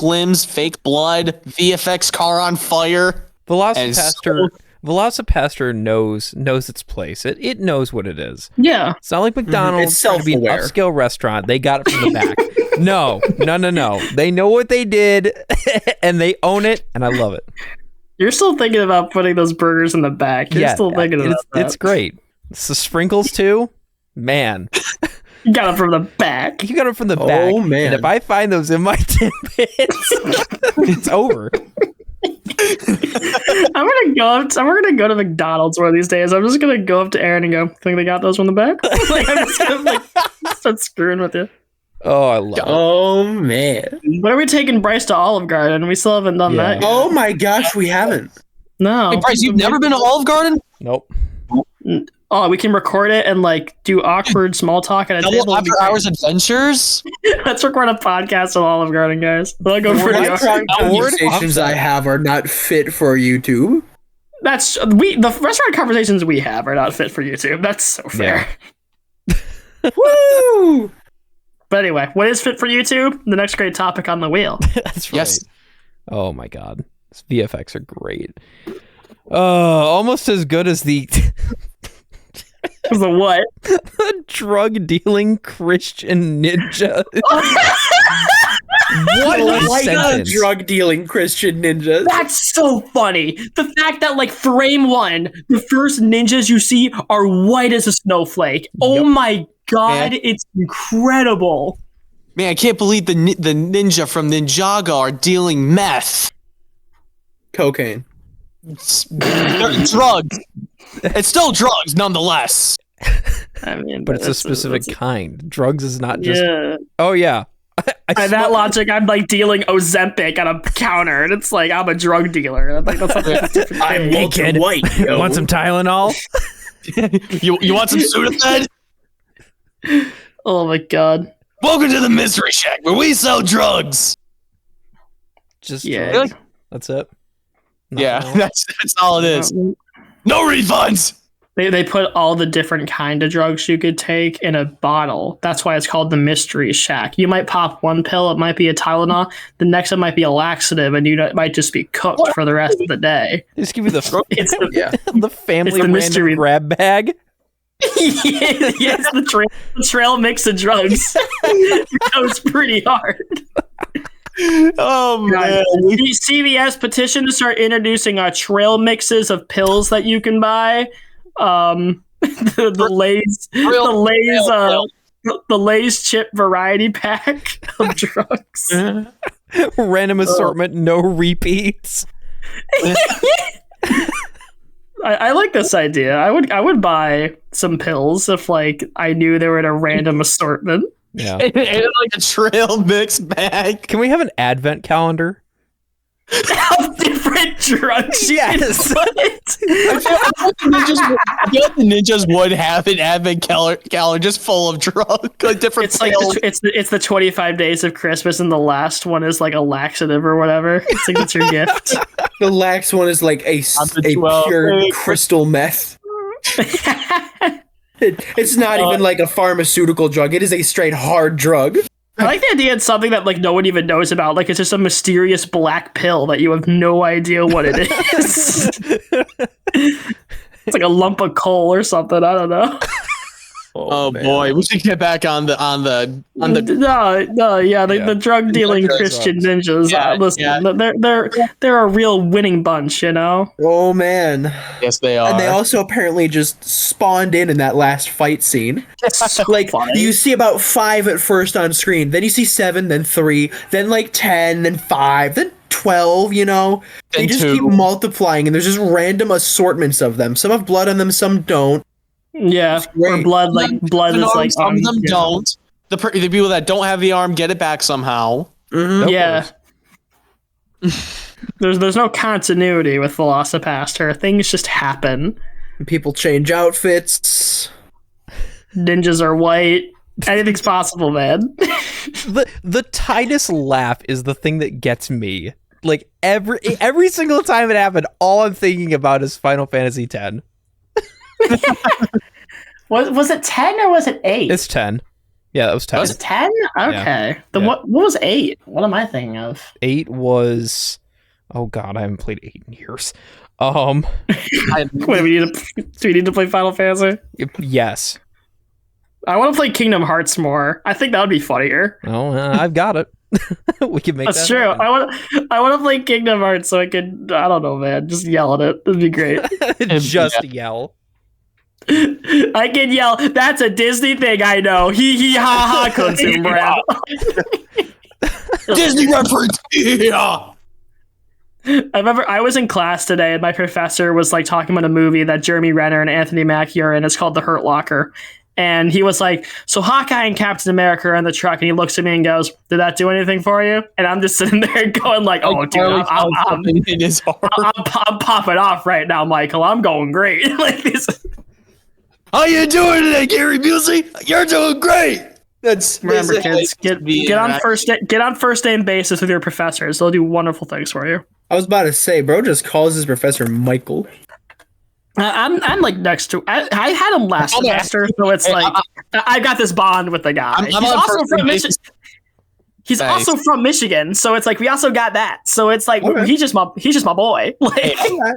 limbs, fake blood, VFX car on fire. Velocipastor knows its place. It knows what it is. Yeah. It's not like McDonald's. It's trying to be an self-aware. upscale restaurant. They got it from the back. No. They know what they did, and they own it, and I love it. You're still thinking about putting those burgers in the back. You're still thinking about that. It's great. It's the sprinkles too. Man. You got them from the back. You got them from the back. Oh, man. And if I find those in my Timbits, it's over. We're gonna go to McDonald's one of these days. I'm just gonna go up to Aaron and go, think they got those from the back? I'm just gonna start screwing with you. Oh, I love it. Oh man. When are we taking Brice to Olive Garden? We still haven't done that yet. Oh my gosh, we haven't. No. Wait, Brice, you've never been to Olive Garden? Nope. Oh, we can record it and like do awkward small talk at a Double table. After Hours Adventures? Let's record a podcast at Olive Garden, guys. I'll go for the Conversations I have are not fit for YouTube. The restaurant conversations we have are not fit for YouTube. That's so fair. Woo! But anyway, what is fit for YouTube? The next great topic on the wheel. That's right. Yes. Oh my god. These VFX are great. Almost as good as the The what? the drug dealing Christian ninja. What a sentence. Drug dealing Christian ninjas. That's so funny. The fact that like frame one, the first ninjas you see are white as a snowflake. Oh my god, it's incredible. Man, I can't believe the ninja from Ninjago are dealing meth. Cocaine. Drugs. It's still drugs, nonetheless. I mean, But it's a specific kind. Drugs is not just. Yeah. Oh yeah. By that logic, I'm like dealing Ozempic on a counter, and it's like I'm a drug dealer. That's like that's a different I'm thing. Walter White. Yo. Want some Tylenol? You want some Sudafed? Oh my god. Welcome to the Mystery Shack, where we sell drugs. Just Yeah. drugs. That's it. Yeah, Nothing else? that's all it is. No refunds. They put all the different kind of drugs you could take in a bottle. That's why it's called the Mystery Shack. You might pop one pill, it might be a Tylenol. The next one might be a laxative, and it might just be cooked for the rest of the day. They just give you the It's the, the family It's the random mystery. grab bag. yes, the trail mix of drugs. It goes pretty hard. Oh man. CVS petition to start introducing trail mixes of pills that you can buy. The Lay's chip variety pack of drugs. Random assortment, no repeats. I like this idea. I would buy some pills if like I knew they were in a random assortment. Yeah. And like a trail mix bag. Can we have an advent calendar? Of different drugs. Yes. The ninjas would have an advent calendar just full of drugs, like different. It's like it's the 25 days of Christmas, and the last one is like a laxative or whatever. It's like it's your gift. The lax one is like a pure crystal meth. It's not even like a pharmaceutical drug. It is a straight hard drug. I like the idea it's something that like no one even knows about. Like it's just a mysterious black pill that you have no idea what it is. It's like a lump of coal or something. I don't know. Oh boy, we should get back on the the drug dealing Christian ninjas. Listen, they're a real winning bunch, you know. Oh man. Yes, they are. And they also apparently just spawned in that last fight scene. Like funny. you see about 5 at first on screen, then you see 7, then 3, then like 10, then 5, then 12. You know, they And just 2. keep multiplying, and there's just random assortments of them. Some have blood on them, some don't. Yeah, or blood is like some of them don't. The people that don't have the arm get it back somehow. Mm-hmm. Yeah. There's no continuity with Velocipastor. Things just happen. People change outfits. Ninjas are white. Anything's possible, man. The Titus laugh is the thing that gets me. Like every single time it happened, all I'm thinking about is Final Fantasy X. Was it 10 or was it 8? It's 10. Yeah, that was 10. Was it 10? Okay. What was 8? What am I thinking of? 8 was... Oh god, I haven't played 8 in years. Wait, do we need to play Final Fantasy? Yes. I want to play Kingdom Hearts more. I think that would be funnier. Oh, I've got it. We can make That's that true. happen. I want to play Kingdom Hearts so I could, I don't know, man, just yell at it. It'd be great. Just yell. I can yell, that's a Disney thing, I know. Hee hee ha ha, consume brand. Disney reference. Yeah. I was in class today and my professor was like talking about a movie that Jeremy Renner and Anthony Mackie are in. It's called The Hurt Locker. And he was like, so Hawkeye and Captain America are in the truck, and he looks at me and goes, did that do anything for you? And I'm just sitting there going like, oh, dude, I'm popping off right now, Michael. I'm going great. Like this. How you doing today, Gary Busey? You're doing great. That's remember, kids, get on first name basis with your professors. They'll do wonderful things for you. I was about to say, bro just calls his professor Michael. I'm like next to. I had him last semester, so it's like I got this bond with the guy. He's also from Michigan, so it's like we also got that. So it's like he's just my boy. Like,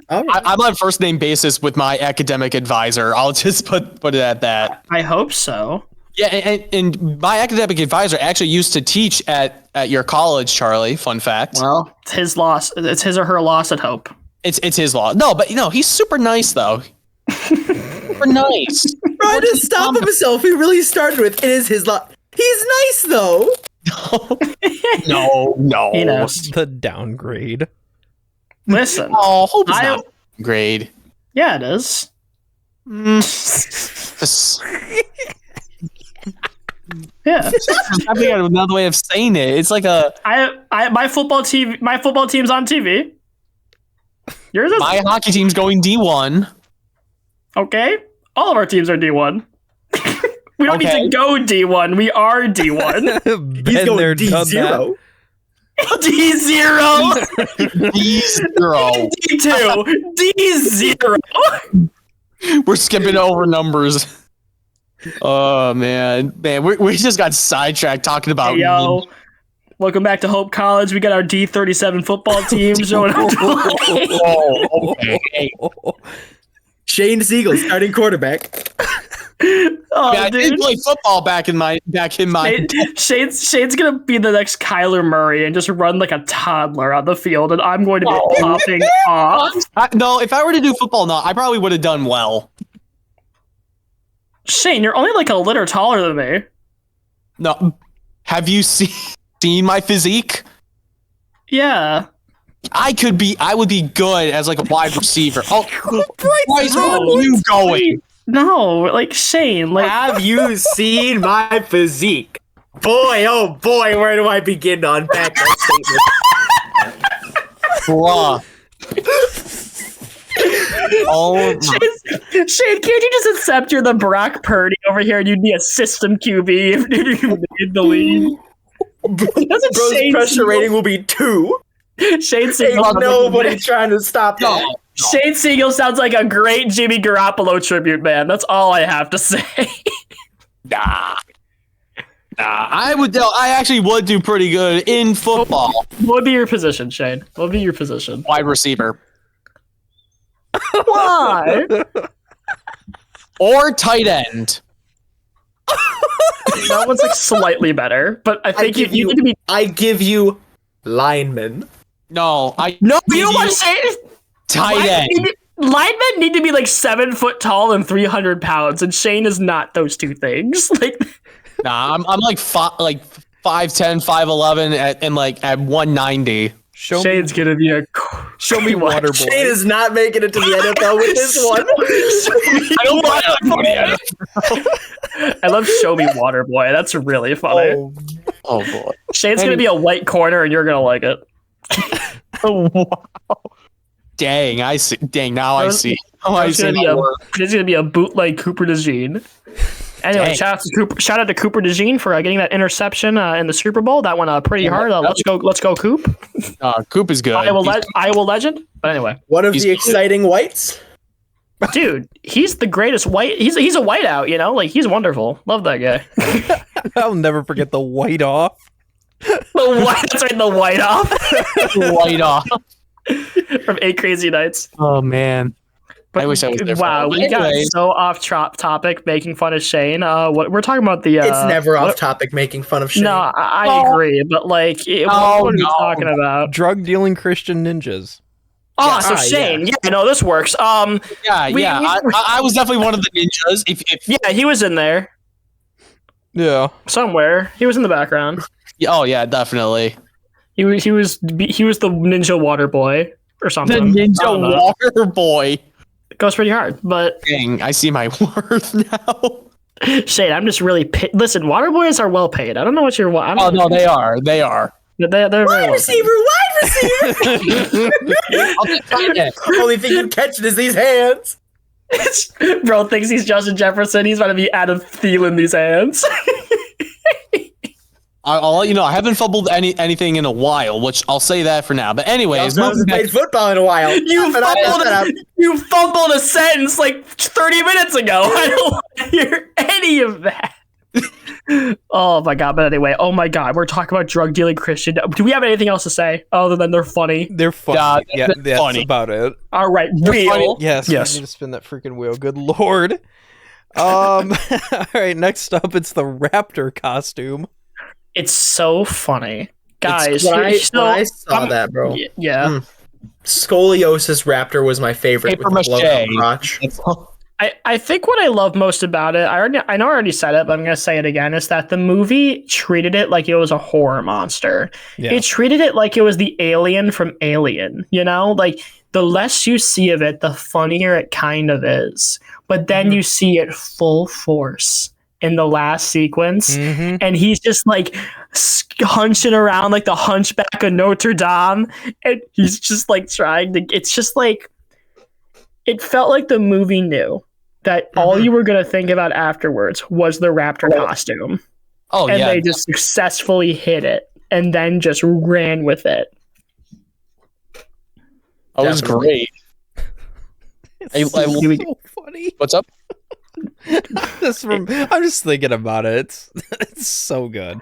I'm on first name basis with my academic advisor. I'll just put it at that. I hope so. Yeah, and my academic advisor actually used to teach at your college, Charlie. Fun fact. Well, it's his loss. It's his or her loss at hope. It's his law. No, but he's super nice though. Super nice. Trying to stop himself. He really started with it is his law. He's nice though. No. He knows. The downgrade. Listen. Oh, hope it's not grade. Yeah, it is. Yeah. I think I have another way of saying it. It's like my football team's on TV. Yours is my hockey team's going D1. Okay. All of our teams are D1. We don't need to go D1. We are D1. He's going D0. D0. D0. D2. D0. We're skipping over numbers. Oh man, we just got sidetracked talking about. Hey, yo, welcome back to Hope College. We got our D37 football team showing up. Okay. Shane Sygiel, starting quarterback. I did play football back in my. Shane's gonna be the next Kyler Murray and just run like a toddler on the field, and I'm going to be popping off. No, if I were to do football, I probably would have done well. Shane, you're only like a litter taller than me. No, have you seen my physique? Yeah. I would be good as like a wide receiver. Oh, Brice, where are you going? No, like Shane, like have you seen my physique? Boy, oh boy, where do I begin to unpack that statement? Bruh. Shane, can't you just accept you're the Brock Purdy over here and you'd be a system QB if you made the league? Bro's pressure rating will be 2. Shane Sygiel. Nobody's trying to stop that. No. Shane Sygiel sounds like a great Jimmy Garoppolo tribute, man. That's all I have to say. Nah. I actually would do pretty good in football. What would be your position, Shane? What would be your position? Wide receiver. Why? Or tight end. That one's like slightly better, but I think you need to be. I give you lineman. No, you don't want to say tight end. Linemen need to be like 7 foot tall and 300 pounds, and Shane is not those two things. Like, I'm like 5'10", 5'11", and like at 190. Shane's gonna be a show me water boy. Shane is not making it to the NFL with this one. I love Show Me Water Boy. That's really funny. Oh boy. Shane's gonna be a white corner, and you're gonna like it. Oh wow. Dang, I see. Dang, now I see. There's gonna be a bootleg Cooper DeJean. Anyway, shout out to Cooper DeJean for getting that interception in the Super Bowl. That went pretty hard. Let's go, Coop. Coop is good. Iowa legend. But anyway, one of the exciting whites. Dude, he's the greatest white. He's a whiteout. You know, like he's wonderful. Love that guy. I'll never forget the white off. That's right, the white off. White off from 8 Crazy Nights. Oh man. But I wish I was there. Wow, we got so off topic making fun of Shane. What we're talking about the. It's never off topic making fun of Shane. No, I agree, but like, what are we talking about? Drug dealing Christian ninjas. Oh, so Shane, yeah, no, this works. I was definitely one of the ninjas. Yeah, he was in there. Yeah, somewhere he was in the background. Oh yeah, definitely. He was the ninja water boy or something. The ninja water boy. It goes pretty hard, but dang, I see my worth now. Shane, I'm just really listen. Water boys are well paid. I don't know what you're. Oh no, they are. They are. They're very Wide well receiver. I'll take that. Only thing you're catching is these hands. paid. Bro thinks he's Justin Jefferson. He's about to be Adam Thielen these hands. I'll let you know. I haven't fumbled anything in a while, which I'll say that for now. But anyways, I haven't played football in a while. You fumbled a sentence like 30 minutes ago. I don't want to hear any of that. Oh my god! But anyway, oh my god, we're talking about drug dealing Christian. Do we have anything else to say other than they're funny? They're funny. Yeah, that's funny. about it. All right, wheel. Yes, Yes. we need to spin that freaking wheel. Good lord. All right, next up, it's the raptor costume. It's so funny, guys. When I saw that, bro. Yeah. Scoliosis raptor was my favorite. Paper with the mache. crotch. I think what I love most about it, I know I already said it, but I'm gonna say it again, is that the movie treated it like it was a horror monster. Yeah. It treated it like it was the alien from Alien, you know? Like the less you see of it, the funnier it kind of is. But then you see it full force in the last sequence, and he's just like hunching around like the hunchback of Notre Dame, and he's just like trying to, it's just like, it felt like the movie knew that all you were going to think about afterwards was the raptor costume. Oh, and yeah. they just successfully hit it and then just ran with it. That was great. It's so funny. What's up? I'm just thinking about it. It's so good.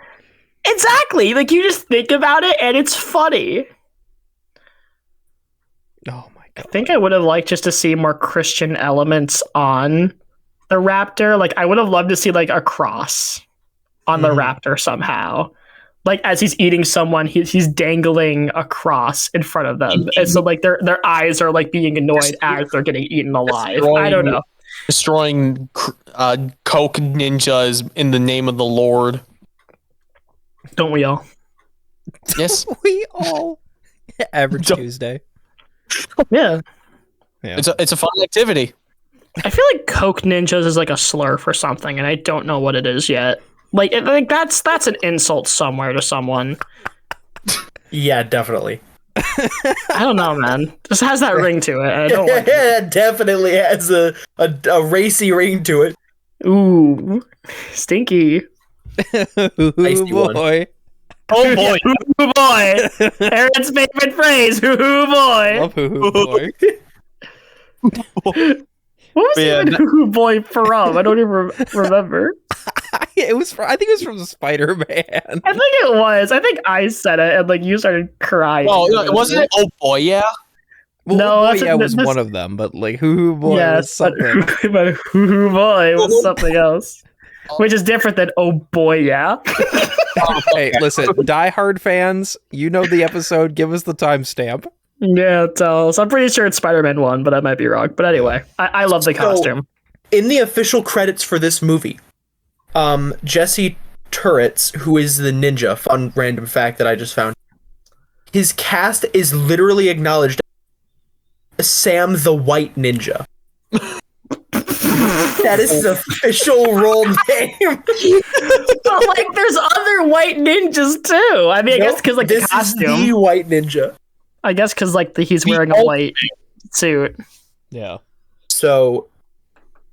Exactly. Like you just think about it and it's funny. Oh my I god. think I would have liked just to see more Christian elements on the raptor. Like I would have loved to see like a cross on the raptor somehow. Like as he's eating someone, he's dangling a cross in front of them, and so like their eyes are like being annoyed as they're getting eaten alive. I don't know. Destroying coke ninjas in the name of the Lord. Don't we all? Yes. We all average Tuesday. Yeah. Yeah. It's a fun activity. I feel like Coke Ninjas is like a slur for something, and I don't know what it is yet. Like that's an insult somewhere to someone. Yeah, definitely. I don't know, man. This has that ring to it. And I don't like it. It definitely has a racy ring to it. Ooh, stinky. Ooh, Icy one. boy. Oh boy, ooh boy. Aaron's favorite phrase. Ooh boy. Love hoo boy. What was even ooh boy from? I don't even remember. It was. I think it was from Spider-Man. I think it was. I think I said it, and like you started crying. Oh, no, wasn't it? Oh boy, yeah. Well, No, boy, that's- yeah, was that's- one of them, but like hoo boy yes, was something. but ooh boy was something else, which is different than oh boy, yeah. Hey, listen, Die Hard fans, you know the episode. Give us the timestamp. Yeah, tell us. I'm pretty sure it's Spider-Man 1, but I might be wrong. But anyway, I love the costume. In the official credits for this movie, Jesse Turrets, who is the ninja, fun random fact that I just found, his cast is literally acknowledged as Sam the White Ninja. That is his official role name. But like, there's other white ninjas too. I mean, I guess because like this the costume. is the White Ninja. I guess because like he's wearing a white suit. Yeah. So,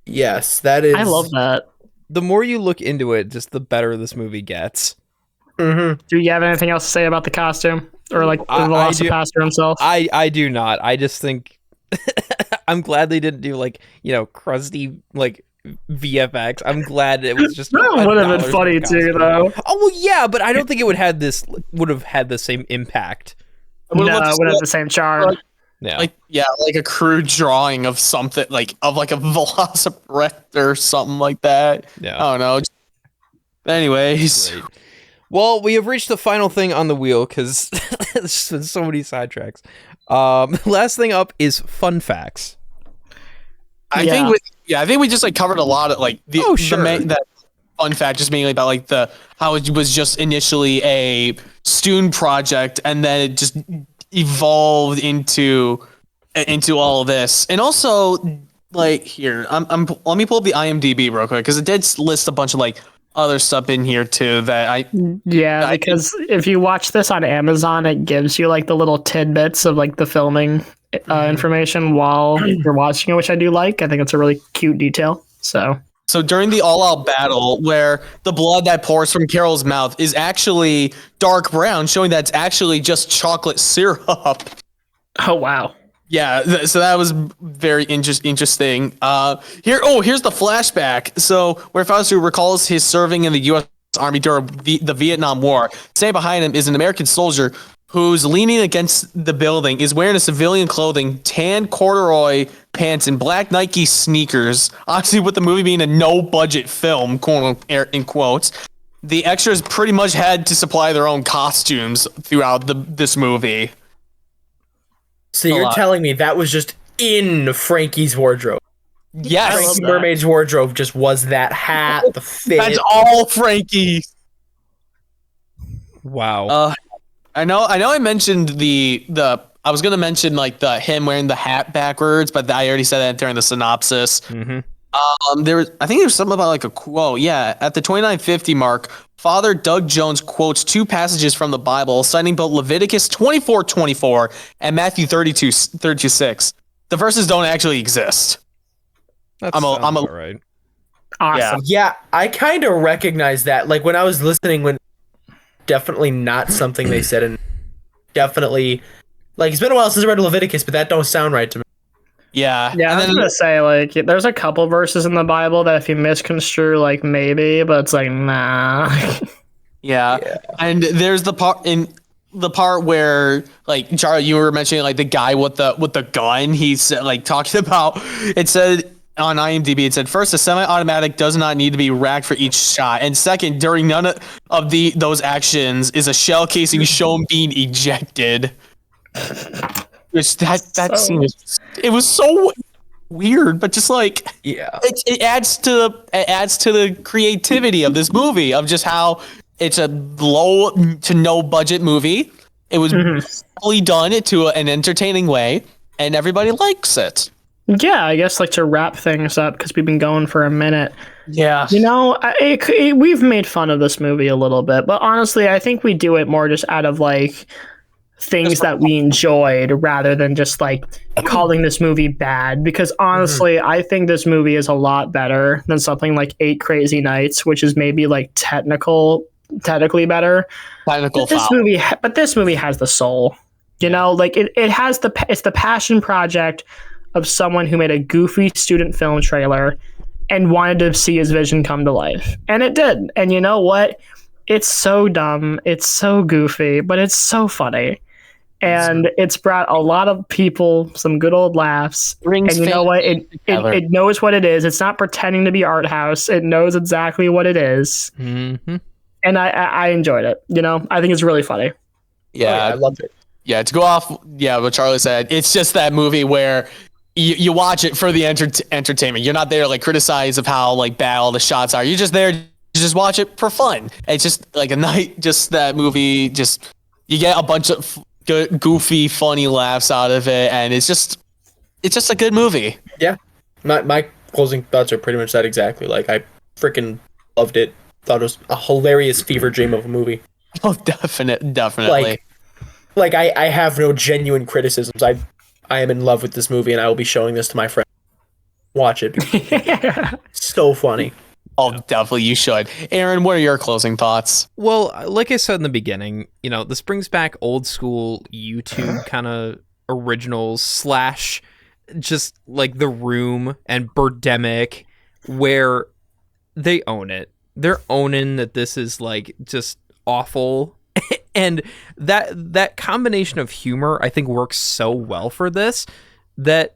yes, that is. I love that. The more you look into it, just the better this movie gets. Mm-hmm. Do you have anything else to say about the costume or like the I do. Velocipastor himself? I do not. I just think I'm glad they didn't do like, crusty like VFX. I'm glad it was just That would have been funny too, though. Oh well, yeah, but I don't think it would have had the same impact. No, it would have the same charm. Yeah. Like a crude drawing of something like a Velocipastor or something like that. Yeah. I don't know. Anyways, Great. Well, we have reached the final thing on the wheel because there's been so many sidetracks. Last thing up is fun facts. I think we just like covered a lot of like the that fun fact, just mainly about like how it was just initially a student project and then it just evolved into all of this, and also like here. Let me pull up the IMDb real quick because it did list a bunch of like other stuff in here too that I. Yeah, because if you watch this on Amazon, it gives you like the little tidbits of like the filming information while you're watching it, which I do like. I think it's a really cute detail. So during the all-out battle, where the blood that pours from Carol's mouth is actually dark brown, showing that it's actually just chocolate syrup. Oh wow. Yeah, so that was very interesting. Here's the flashback. So where Fausto recalls his serving in the U.S. Army during the Vietnam War. Standing behind him is an American soldier who's leaning against the building, is wearing a civilian clothing, tan corduroy pants, and black Nike sneakers. Obviously, with the movie being a no-budget film, in quotes, the extras pretty much had to supply their own costumes throughout this movie. So you're telling me that was just in Frankie's wardrobe? Yes. Frankie Mermaid's wardrobe just was that hat, the fit. That's all Frankie. Wow. I know I mentioned I was gonna mention like him wearing the hat backwards, but I already said that during the synopsis. Mm-hmm. I think there was something about like a quote. Yeah, at the 29:50 mark, Father Doug Jones quotes two passages from the Bible, citing both Leviticus 24:24 and Matthew 32:6. The verses don't actually exist. I'm right. Awesome. Yeah, I kind of recognize that. Like when I was listening, definitely not something they said, and definitely like it's been a while since I read Leviticus, but that don't sound right to me. Yeah, I was gonna say like there's a couple verses in the Bible that if you misconstrue, like maybe, but it's like nah. Yeah, and there's the part where like Charlie, you were mentioning like the guy with the gun. He's like talking about. It said on IMDb, it said first, a semi-automatic does not need to be racked for each shot, and second, during none of those actions is a shell casing shown being ejected. Which that scene it was so weird, but just like it adds to the creativity of this movie of just how it's a low to no budget movie. It was fully done to an entertaining way, and everybody likes it. Yeah, I guess like to wrap things up because we've been going for a minute. Yeah, you know, we've made fun of this movie a little bit, but honestly, I think we do it more just out of like things that we enjoyed rather than just like calling this movie bad, because honestly I think this movie is a lot better than something like 8 Crazy Nights, which is maybe like technically better. But this movie has the soul, you know, like it has it's the passion project of someone who made a goofy student film trailer and wanted to see his vision come to life, and it did. And you know what, it's so dumb, it's so goofy, but it's so funny. And it's brought a lot of people some good old laughs. And you know what? It knows what it is. It's not pretending to be art house. It knows exactly what it is. Mm-hmm. And I enjoyed it. You know, I think it's really funny. Yeah, I loved it. Yeah, to go off, what Charlie said, it's just that movie where you watch it for the entertainment. You're not there to like criticize of how like bad all the shots are. You're just there to just watch it for fun. It's just like a night, just that movie. Just you get a bunch of good, goofy, funny laughs out of it, and it's just a good movie. Yeah, my closing thoughts are pretty much that exactly. Like I freaking loved it. Thought it was a hilarious fever dream of a movie. Oh, definitely. Like I have no genuine criticisms. I am in love with this movie, and I will be showing this to my friends. Watch it. So funny. Oh, definitely, you should. Aaron, what are your closing thoughts? Well, like I said in the beginning, you know, this brings back old school YouTube kind of originals / just like The Room and Birdemic, where they own it. They're owning that this is like just awful. And that combination of humor, I think, works so well for this that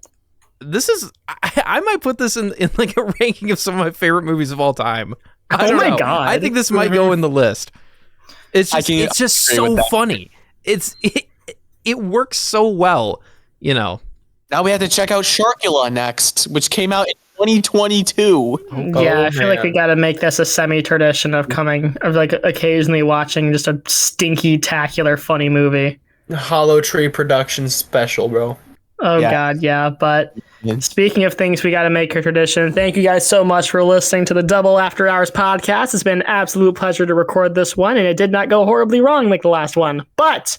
this is, I might put this in like a ranking of some of my favorite movies of all time. I don't know. God. I think this might go in the list. It's just so funny. It works so well, you know. Now we have to check out Sharkula next, which came out in 2022. Yeah, I feel like we got to make this a semi-tradition of like occasionally watching just a stinky, tacular, funny movie. Hollow Tree Productions special, bro. Oh, God, yeah. But speaking of things we got to make a tradition, thank you guys so much for listening to the Double After Hours podcast. It's been an absolute pleasure to record this one, and it did not go horribly wrong like the last one. But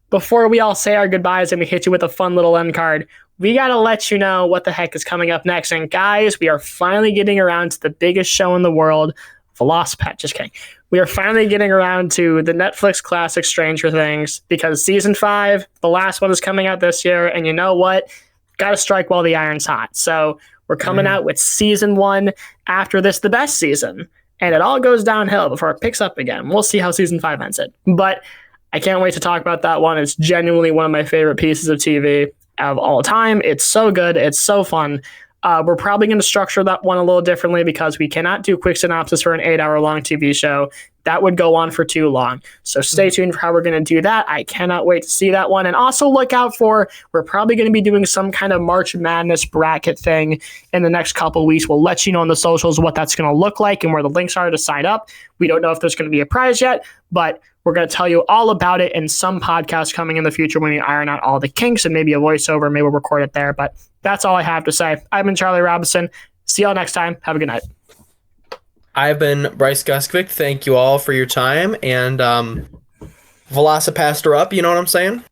before we all say our goodbyes and we hit you with a fun little end card, we got to let you know what the heck is coming up next. And guys, we are finally getting around to the biggest show in the world, Velocipastor. Just kidding. We are finally getting around to the Netflix classic Stranger Things because season 5, the last one, is coming out this year. And you know what? Got to strike while the iron's hot. So we're coming out with season 1 after this, the best season. And it all goes downhill before it picks up again. We'll see how season 5 ends it. But I can't wait to talk about that one. It's genuinely one of my favorite pieces of TV of all time. It's so good. It's so fun. We're probably going to structure that one a little differently because we cannot do quick synopsis for an 8-hour-long TV show. That would go on for too long. So stay tuned for how we're going to do that. I cannot wait to see that one. And also look out for, we're probably going to be doing some kind of March Madness bracket thing in the next couple of weeks. We'll let you know on the socials what that's going to look like and where the links are to sign up. We don't know if there's going to be a prize yet, but we're going to tell you all about it in some podcast coming in the future when we iron out all the kinks and maybe a voiceover. Maybe we'll record it there. But that's all I have to say. I've been Charlie Robison. See y'all next time. Have a good night. I've been Brice Guskovict. Thank you all for your time. And Velocipastor up, you know what I'm saying?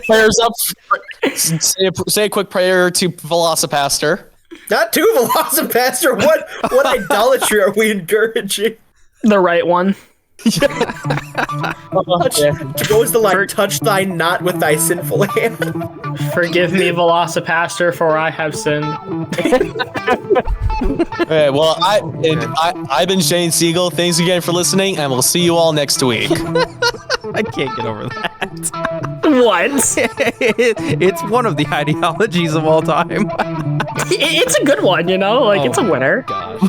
Prayers up. Say a quick prayer to Velocipastor. Not to Velocipastor. What idolatry are we encouraging? The right one. Goes the line, touch thy not with thy sinful hand. Forgive me, Velocipastor, for I have sinned. Okay, well, I've been Shane Sygiel. Thanks again for listening, and we'll see you all next week. I can't get over that. What? It's one of the ideologies of all time. It's a good one, you know? Like, it's a winner. Gosh.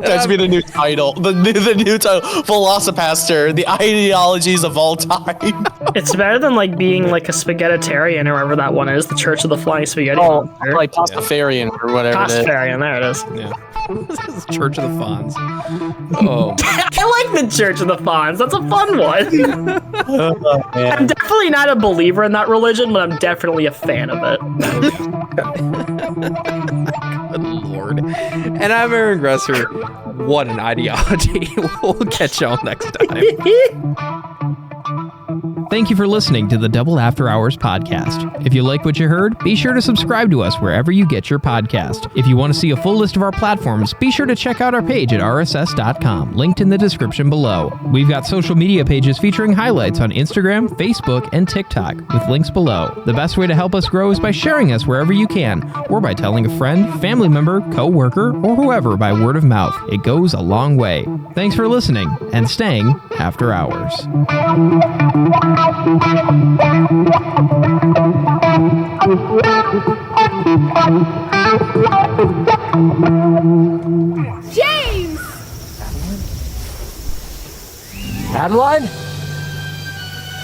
That's be the new title. The new title, Velocipastor, the ideologies of all time. It's better than like being like a spaghettitarian or whatever that one is, the Church of the Flying Spaghetti. Like Pastafarian or whatever Pastafarian, there it is. Yeah. This is Church of the Fawns. Oh. I like the Church of the Fawns. That's a fun one. Oh, I'm definitely not a believer in that religion, but I'm definitely a fan of it. Good Lord. And I'm Aaron Gresser. What an ideology. We'll catch y'all next time. Thank you for listening to the Double After Hours podcast. If you like what you heard, be sure to subscribe to us wherever you get your podcast. If you want to see a full list of our platforms, be sure to check out our page at rss.com, linked in the description below. We've got social media pages featuring highlights on Instagram, Facebook, and TikTok, with links below. The best way to help us grow is by sharing us wherever you can, or by telling a friend, family member, co-worker, or whoever by word of mouth. It goes a long way. Thanks for listening and staying after hours. James! Adeline?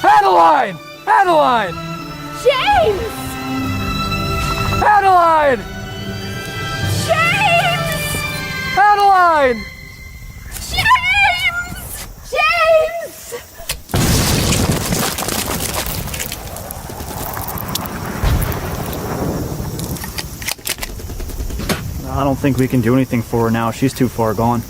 Adeline! Adeline! James! Adeline! James! Adeline! James! James! I don't think we can do anything for her now. She's too far gone.